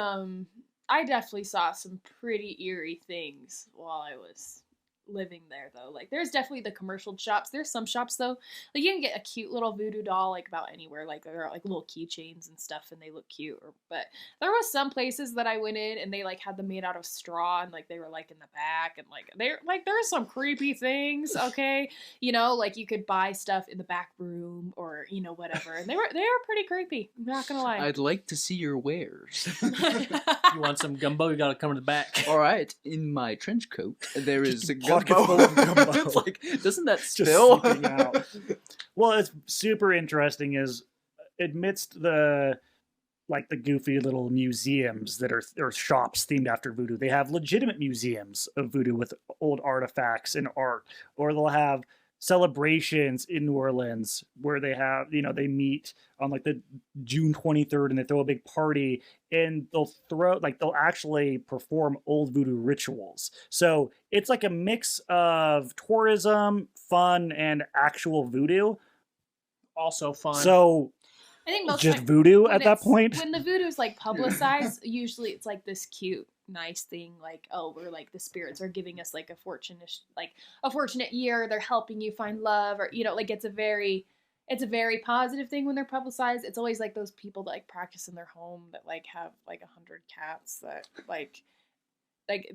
S4: I definitely saw some pretty eerie things while I was living there, though. Like, there's definitely the commercial shops. There's some shops, though, like, you can get a cute little voodoo doll, like, about anywhere. Like, there are, like, little keychains and stuff, and they look cute. But there was some places that I went in, and they, like, had them made out of straw, and, like, they were, like, in the back, and, like, there's some creepy things, okay? You know, like, you could buy stuff in the back room, or, you know, whatever. And they were pretty creepy. I'm not gonna lie.
S3: I'd like to see your wares.
S2: You want some gumbo? You gotta come to the back.
S3: All right, in my trench coat, there is a
S1: Pockets
S3: gumbo.
S1: full of gumbo.
S3: It's like, doesn't that
S1: Just
S3: spill?
S1: seeping out. Well, it's super interesting is amidst the goofy little museums that are or shops themed after voodoo, they have legitimate museums of voodoo with old artifacts and art, or they'll have celebrations in New Orleans where they have, you know, they meet on like the June 23rd and they throw a big party and they'll actually perform old voodoo rituals. So it's like a mix of tourism, fun, and actual voodoo.
S2: Also fun.
S1: So
S4: I think most
S1: just
S4: times
S1: voodoo
S4: when
S1: at that
S4: it's-
S1: point.
S4: when the voodoo's like publicized, usually it's like this cute, nice thing, like, oh, we're like the spirits are giving us like a fortunate year, they're helping you find love, or, you know, like it's a very positive thing when they're publicized. It's always like those people that like practice in their home that like have like 100 cats that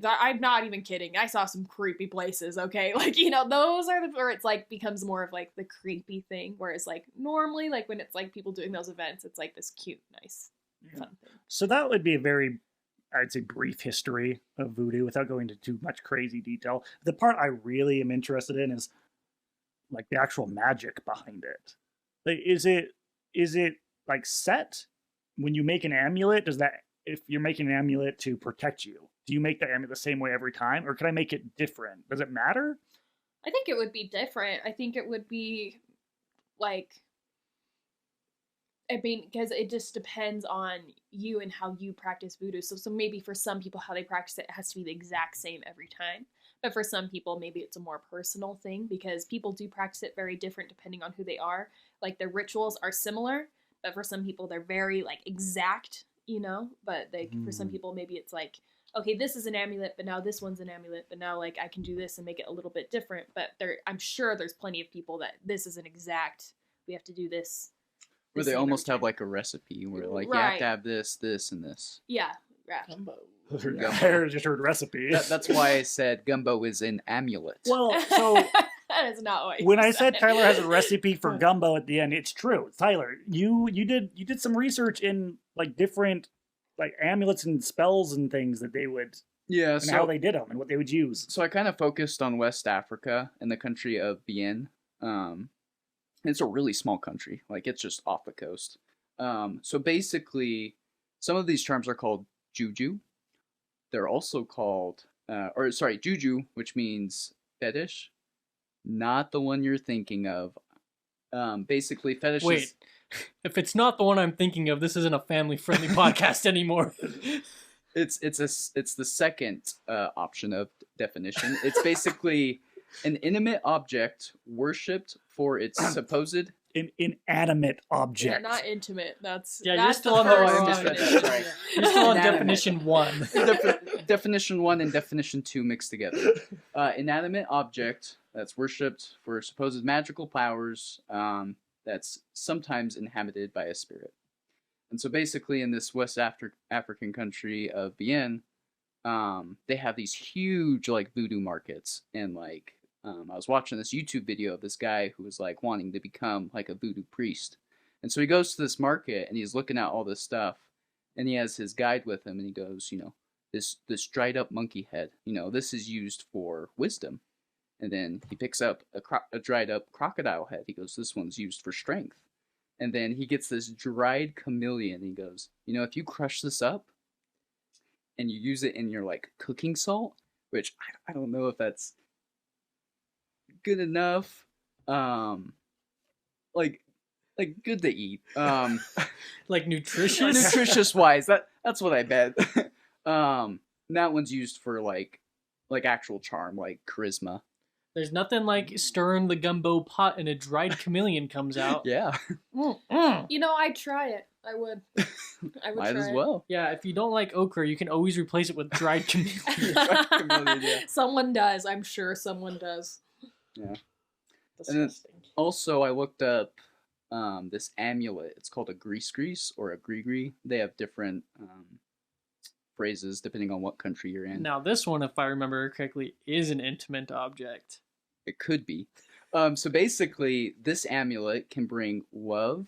S4: I'm not even kidding. I saw some creepy places, okay? Like, you know, those are where it's like becomes more of like the creepy thing. Whereas like normally, like when it's like people doing those events, it's like this cute, nice, fun thing.
S1: So that would be a very, I'd say, brief history of voodoo without going into too much crazy detail. The part I really am interested in is like the actual magic behind it. Like, is it like set when you make an amulet? If you're making an amulet to protect you, do you make the amulet the same way every time, or can I make it different? Does it matter?
S4: I think it would be different. I think it would be like, I mean, because it just depends on you and how you practice voodoo. So maybe for some people, how they practice it has to be the exact same every time. But for some people, maybe it's a more personal thing because people do practice it very different depending on who they are. Like their rituals are similar, but for some people, they're very like exact, you know? But for some people, maybe it's like, okay, this is an amulet, but now this one's an amulet, but now like I can do this and make it a little bit different. But I'm sure there's plenty of people that this is an exact, we have to do this.
S3: Where
S4: the
S3: they
S4: same
S3: almost
S4: every
S3: have
S4: time.
S3: like a recipe where like you have
S4: Right.
S3: to have this, this, and this.
S4: Yeah.
S2: Gumbo.
S1: I just heard recipe.
S3: That's why I said gumbo is an amulet.
S1: Well, so
S4: That is not what you
S1: when I said Tyler has a recipe for gumbo at the end, it's true. Tyler, you did some research in like different like amulets and spells and things that they would
S3: Yeah,
S1: and how they did them and what they would use.
S3: So I kind of focused on West Africa and the country of Benin. It's a really small country. Like, it's just off the coast. So basically, some of these charms are called juju. They're also called, juju, which means fetish, not the one you're thinking of. Basically, fetishes.
S2: Wait, if it's not the one I'm thinking of, this isn't a family-friendly podcast anymore.
S3: It's the second option of definition. It's basically an inanimate object worshipped for its supposed
S1: An inanimate
S4: Yeah,
S1: object.
S4: not intimate. That's
S2: Yeah,
S4: that's
S2: you're still
S4: the
S2: on the
S4: first
S2: wrong
S4: definition.
S3: Sorry.
S2: You're still on
S3: Inanimate.
S2: definition 1.
S3: definition 1 and definition 2 mixed together. Inanimate object that's worshipped for supposed magical powers, that's sometimes inhabited by a spirit. And so basically in this West African country of Bien, they have these huge like voodoo markets, and like I was watching this YouTube video of this guy who was like wanting to become like a voodoo priest. And so he goes to this market and he's looking at all this stuff, and he has his guide with him, and he goes, this dried up monkey head, this is used for wisdom. And then he picks up a dried up crocodile head. He goes, this one's used for strength. And then he gets this dried chameleon. He goes, if you crush this up and you use it in your like cooking salt, which I don't know if that's good enough, like good to eat,
S2: Like nutritious?
S3: nutritious wise. That's what I bet. That one's used for like actual charm, like charisma.
S2: There's nothing like stirring the gumbo pot and a dried chameleon comes out.
S3: Yeah,
S4: I'd try it. I would. I would
S3: might
S4: try
S3: as
S4: it.
S3: well.
S2: Yeah, if you don't like okra, you can always replace it with dried chameleon.
S3: Dried chameleon, yeah.
S4: Someone does. I'm sure someone does.
S3: Yeah. And then also, I looked up this amulet. It's called a grease or a gree. They have different phrases depending on what country you're in.
S2: Now, this one, if I remember correctly, is an intimate object.
S3: It could be. So basically, this amulet can bring love.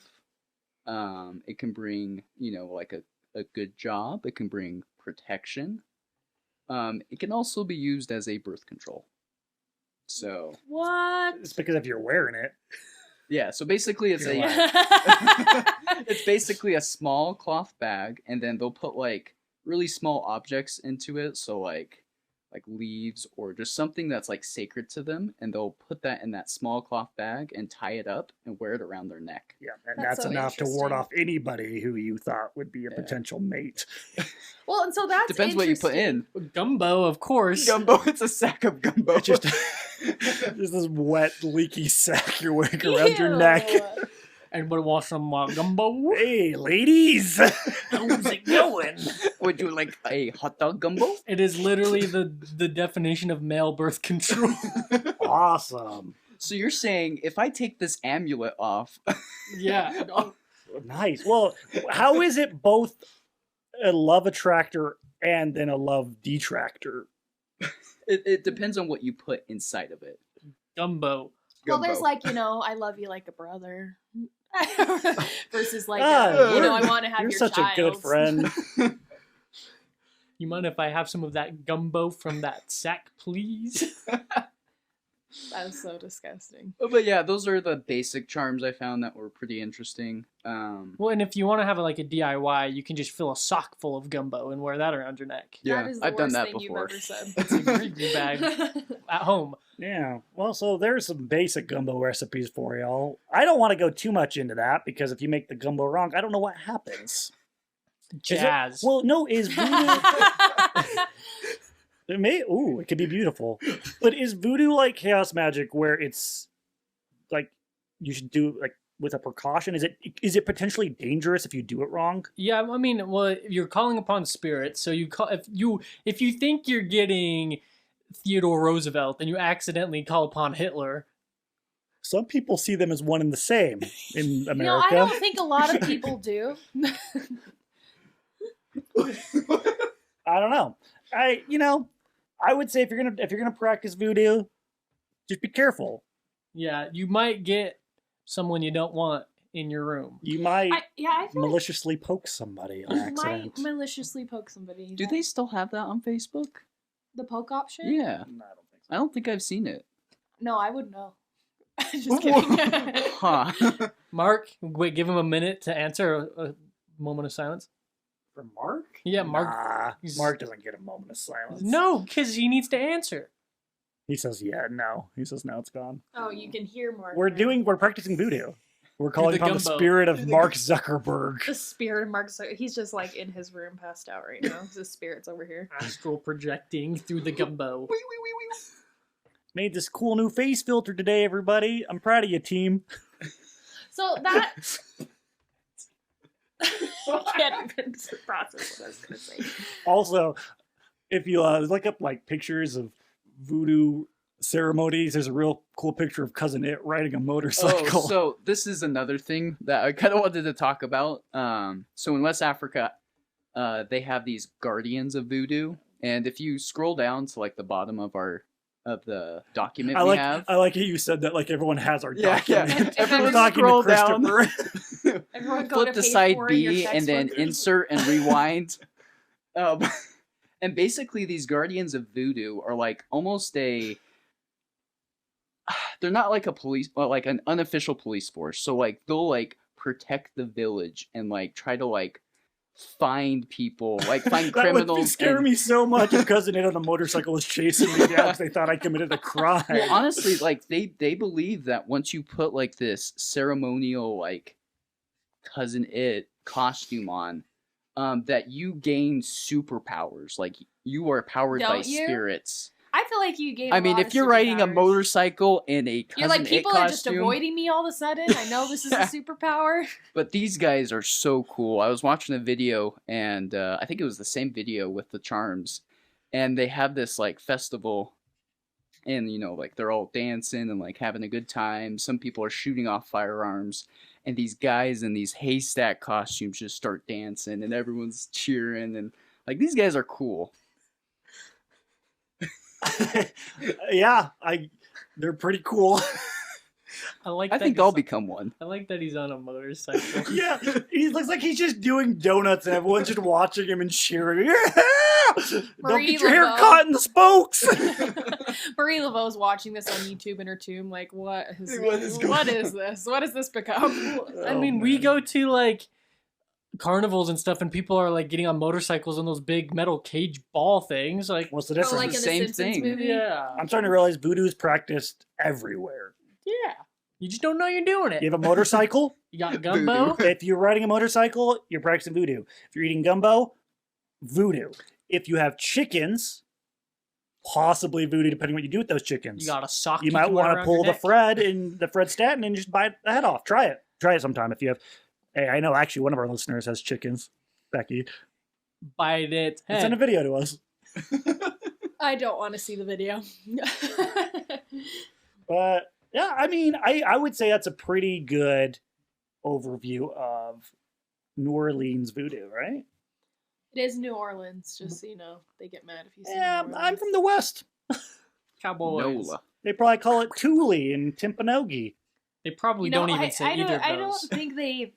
S3: It can bring, like a good job. It can bring protection. It can also be used as a birth control. So
S4: What?
S1: It's because if you're wearing it.
S3: yeah, so basically it's
S1: You're
S3: it's basically a small cloth bag, and then they'll put like really small objects into it, so like leaves or just something that's like sacred to them, and they'll put that in that small cloth bag and tie it up and wear it around their neck.
S1: Yeah, and
S4: That's
S1: that's
S4: so
S1: enough to ward
S4: interesting.
S1: off anybody who you thought would be a potential mate.
S4: Well, and so that's
S3: Depends what you put in.
S2: Gumbo, of course.
S3: Gumbo, it's a sack of gumbo.
S1: It's just this wet, leaky sack you're wearing around your neck.
S2: Anybody want some gumbo?
S1: Hey, ladies!
S2: How's it going?
S3: Would you like a hot dog gumbo?
S2: It is literally the definition of male birth control.
S1: Awesome.
S3: So you're saying if I take this amulet off,
S2: Yeah.
S1: Nice. Well, how is it both a love attractor and then a love detractor?
S3: it depends on what you put inside of it.
S2: Gumbo.
S4: Well,
S3: Gumbo.
S4: there's like, I love you like a brother. Versus like,
S1: Ah,
S4: I want to have
S1: You're
S4: your
S1: such
S4: child.
S1: a good friend.
S2: You mind if I have some of that gumbo from that sack, please?
S4: That is so disgusting.
S3: But yeah, those are the basic charms I found that were pretty interesting.
S2: Well, and if you want to have like a DIY, you can just fill a sock full of gumbo and wear that around your neck.
S3: Yeah,
S4: That is the
S3: I've done
S4: worst
S3: that
S4: thing
S3: before.
S4: You've ever said.
S2: It's a gravy bag at home.
S1: Yeah. Well, so there's some basic gumbo recipes for y'all. I don't want to go too much into that because if you make the gumbo wrong, I don't know what happens. Is it-
S2: Jazz.
S1: well, no, is voodoo... it could be beautiful. But is voodoo like chaos magic where it's like you should do like with a precaution? Is it potentially dangerous if you do it wrong?
S2: Yeah, I mean, well, you're calling upon spirits, so you call if you think you're getting Theodore Roosevelt, then you accidentally call upon Hitler.
S1: Some people see them as one and the same in America.
S4: I don't think a lot of people do.
S1: I don't know. I would say if you're gonna practice voodoo, just be careful.
S2: Yeah, you might get someone you don't want in your room.
S1: You might
S4: I feel like
S1: maliciously poke somebody on
S4: you might
S1: accident.
S4: maliciously poke somebody.
S3: Do they still have that on Facebook?
S4: The poke option?
S3: Yeah.
S1: No, I don't think so.
S3: I don't think I've seen it.
S4: No, I would know. Just kidding.
S3: Huh.
S2: Mark, wait, give him a minute to answer. A moment of silence.
S1: For Mark?
S2: Yeah, Mark.
S1: Nah, Mark doesn't get a moment of silence.
S2: No, because he needs to answer.
S1: He says, yeah, no. He says, no, it's gone.
S4: Oh, you can hear Mark.
S1: We're practicing voodoo. We're calling
S2: the
S1: upon the
S2: gumbo.
S1: spirit of Mark Zuckerberg.
S4: The spirit of Mark Zuckerberg. He's just like in his room, passed out right now. His spirit's over here.
S2: Astral projecting through the gumbo.
S1: Made this cool new face filter today, everybody. I'm proud of you, team.
S4: So that. I can't even process what I was gonna say.
S1: Also, if you look up like pictures of voodoo ceremonies, there's a real cool picture of Cousin It riding a motorcycle.
S3: Oh, so this is another thing that I kind of wanted to talk about. So in West Africa, they have these guardians of voodoo, and if you scroll down to like the bottom of the document we have,
S1: I like how you said that. Like everyone has our document.
S3: Everyone
S1: talking
S3: scroll
S1: to
S3: down.
S1: Christopher.
S4: Everyone go
S3: Flip
S4: to
S3: to
S4: page
S3: side
S4: 4 in your
S3: B and then
S4: textbook.
S3: insert and rewind. And basically, these guardians of voodoo are like almost a. They're not like a police, but like an unofficial police force. So like they'll like protect the village and like try to like find people, like find criminals.
S1: That would scare me so much if Cousin It on a motorcycle was chasing me down because they thought I committed a crime.
S3: Well, honestly, like they believe that once you put like this ceremonial like Cousin It costume on, that you gain superpowers. Like you are powered by
S4: Don't you?
S3: spirits.
S4: I feel like you gain.
S3: I mean, if you're riding a motorcycle in a Cousin
S4: you're like,
S3: It
S4: people are just
S3: costume,
S4: avoiding me all of a sudden. I know this is a superpower.
S3: but these guys are so cool. I was watching a video, and I think it was the same video with the charms, and they have this like festival, and you know, like they're all dancing and like having a good time. Some people are shooting off firearms, and these guys in these haystack costumes just start dancing, and everyone's cheering, and like these guys are cool.
S1: Yeah, they're pretty cool.
S3: I think I'll become one.
S2: I like that he's on a motorcycle.
S1: Yeah, he looks like he's just doing donuts and everyone's just watching him and cheering. Yeah! Don't
S4: Marie
S1: get your hair
S4: Laveau.
S1: caught in the spokes.
S4: Marie Laveau's watching this on YouTube in her tomb. Like, what is
S3: What
S4: this?
S3: is
S4: What has this become?
S2: I mean, we go to like carnivals and stuff, and people are like getting on motorcycles on those big metal cage ball things. Like,
S1: What's the
S4: Oh,
S1: difference?
S4: like in the
S3: Same
S4: Simpsons
S3: thing.
S4: movie?
S2: yeah,
S1: I'm starting to realize voodoo is practiced everywhere.
S2: yeah. You just don't know you're doing it.
S1: You have a motorcycle.
S2: You got gumbo.
S1: If you're riding a motorcycle, you're practicing voodoo. If you're eating gumbo, voodoo. If you have chickens, possibly voodoo, depending on what you do with those chickens.
S2: You got a sock.
S1: You might want to
S2: to
S1: pull the Fred Stagn and just bite the head off. Try it. Try it sometime if you have. Hey, I know actually one of our listeners has chickens. Becky,
S2: Bite it.
S1: send a video to us.
S4: I don't want to see the video.
S1: But yeah, I mean, I would say that's a pretty good overview of New Orleans voodoo, right?
S4: It is New Orleans, just so you know. They get mad if you say
S1: Yeah,
S4: New
S1: I'm
S4: Orleans.
S1: from the West.
S2: Cowboys.
S3: Nola.
S1: They probably call it Thule and Timpanogee.
S2: They probably
S4: You know,
S2: don't even say
S4: I
S2: either of those.
S4: I don't think they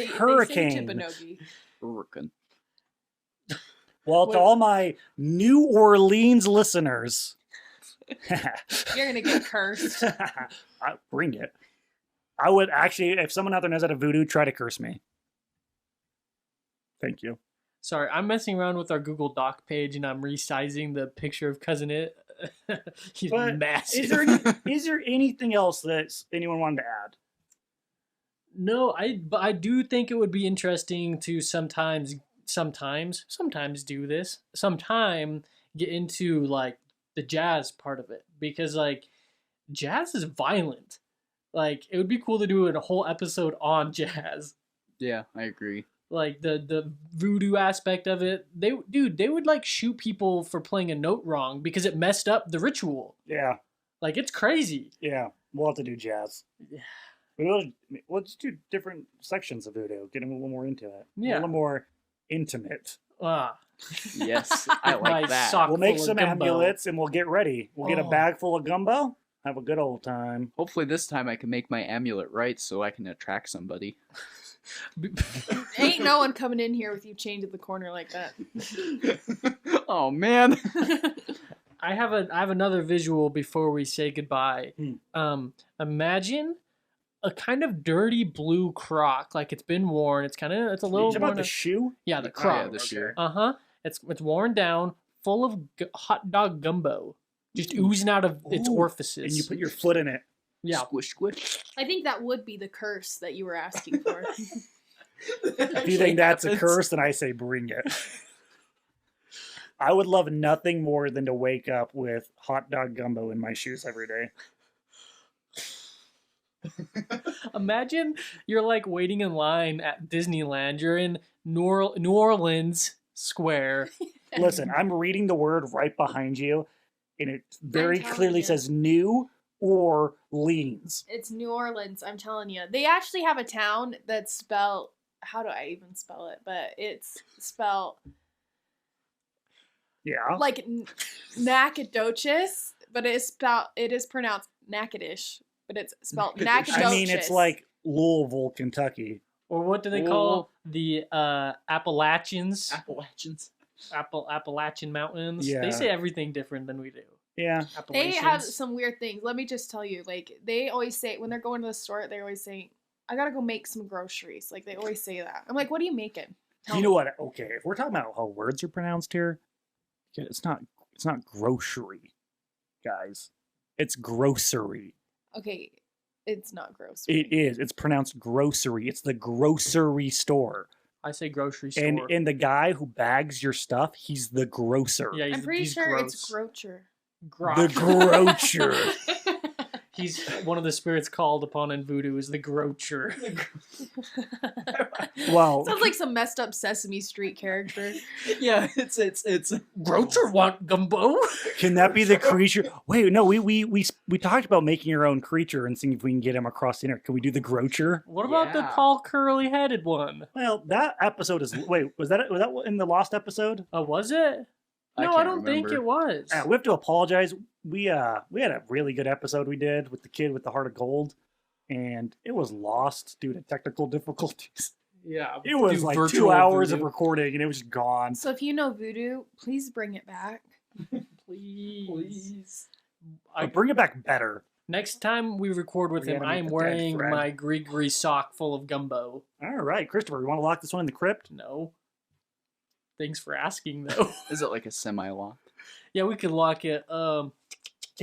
S1: Hurricane.
S4: say Timpanogi.
S3: Hurricane.
S1: Well, to all my New Orleans listeners,
S4: You're gonna get cursed.
S1: bring it. I would actually, if someone out there knows how to voodoo, try to curse me. Thank you.
S2: Sorry, I'm messing around with our Google Doc page and I'm resizing the picture of Cousin It. He's
S1: But
S2: massive.
S1: Is there anything else that anyone wanted to add?
S2: No, but I do think it would be interesting to sometimes do this. Sometime get into like the jazz part of it, because like jazz is violent. Like it would be cool to do a whole episode on jazz.
S3: Yeah, I agree.
S2: Like the voodoo aspect of it. They would like shoot people for playing a note wrong because it messed up the ritual.
S1: Yeah,
S2: Like it's crazy.
S1: yeah. We'll have to do jazz.
S2: Yeah.
S1: We'll just do different sections of voodoo. Get a little more into it.
S2: Yeah.
S1: A little more intimate.
S3: Yes, I
S2: My
S3: like that.
S2: sock-
S1: We'll make
S2: full of
S1: some
S2: gumbo.
S1: amulets and we'll get ready. We'll get a
S2: Oh.
S1: bag full of gumbo. Have a good old time.
S3: Hopefully this time I can make my amulet right so I can attract somebody.
S4: Ain't no one coming in here with you chained to the corner like that.
S3: Oh man.
S2: I have another visual before we say goodbye. Imagine a kind of dirty blue crock, like it's been worn. It's a little.
S1: You talking about the shoe?
S2: Yeah, the
S3: Oh,
S2: crock.
S3: yeah, the shoe.
S2: It's worn down, full of hot dog gumbo, just oozing out of its orifices.
S1: And you put your foot in it.
S2: Yeah.
S3: Squish, squish.
S4: I think that would be the curse that you were asking for.
S1: If you think that's a curse, then I say bring it. I would love nothing more than to wake up with hot dog gumbo in my shoes every day.
S2: Imagine you're like waiting in line at Disneyland. You're in New Orleans Square.
S1: Listen, I'm reading the word right behind you, and it very
S4: telling
S1: clearly
S4: you.
S1: says New Orleans.
S4: It's New Orleans, I'm telling you. They actually have a town that's spelled, how do I even spell it? But it's spelled
S1: Yeah.
S4: like Nacogdoches, but it is pronounced Natchitoches, but it's spelled Nacogdoches.
S1: I mean, it's like Louisville, Kentucky.
S2: Or what do they call the Appalachians? Appalachian Mountains.
S1: Yeah.
S2: They say everything different than we do.
S1: Yeah.
S4: They have
S2: Appalachians.
S4: some weird things. Let me just tell you, like, they always say, when they're going to the store, they always say, I gotta go make some groceries. Like, they always say that. I'm like, what are you making? Tell
S1: You
S4: me.
S1: know what? Okay, if we're talking about how words are pronounced here, it's not grocery, guys. It's grocery.
S4: Okay, it's not gross.
S1: It is. It's pronounced grocery. It's the grocery store.
S2: I say grocery store.
S1: And the guy who bags your stuff, he's the grocer.
S2: Yeah,
S4: I'm pretty
S2: he's
S4: sure
S2: gross.
S4: it's Grocher.
S1: The grocer.
S2: He's one of the spirits called upon in Voodoo is the Grocher.
S1: Well,
S4: Sounds like some messed up Sesame Street character.
S3: Yeah, it's
S2: Grocher want gumbo?
S1: can that be the creature? Wait, no, we talked about making your own creature and seeing if we can get him across the internet. Can we do the grocer?
S2: What about the
S3: Yeah.
S2: tall curly-headed one?
S1: Well, that episode is. Wait, was that in the lost episode?
S2: Oh, was it?
S3: I
S2: No, I
S3: can't
S2: don't think
S3: remember.
S2: it was.
S1: We have to apologize. We had a really good episode we did with the kid with the heart of gold, and it was lost due to technical difficulties.
S2: Yeah.
S1: It was
S2: do
S1: like
S2: virtual
S1: 2 hours of
S2: Voodoo.
S1: recording, and it was gone.
S4: So if you know Voodoo, please bring it back.
S2: Please.
S1: But bring it back better.
S2: Next time we record with him, I am
S1: Reanimate the dead
S2: wearing
S1: friend.
S2: my Grigri sock full of gumbo.
S1: All right, Christopher, you want to lock this one in the crypt?
S2: No. Thanks for asking, though.
S3: Is it like a semi-lock?
S2: Yeah, we could lock it.
S1: Can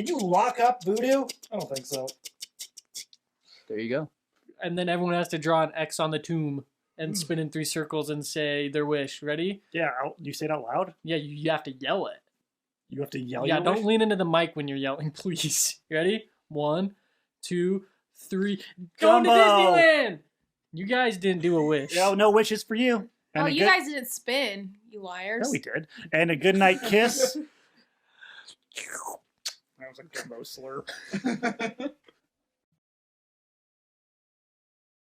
S1: you lock up Voodoo? I don't think so.
S3: There you go.
S2: And then everyone has to draw an X on the tomb and spin in 3 circles and say their wish. Ready?
S1: Yeah, you say it out loud?
S2: Yeah, you have to yell it.
S1: You have to yell
S2: Yeah,
S1: your
S2: don't
S1: wish?
S2: lean into the mic when you're yelling, please. You ready? 1, 2, 3. Going to
S1: Gumbo!
S2: Disneyland! You guys didn't do a wish.
S1: Yeah, no wishes for you. And
S4: Oh,
S1: a
S4: you
S1: good-
S4: guys didn't spin, you liars.
S1: No, we did. And a good night kiss. That was a gumbo slurp.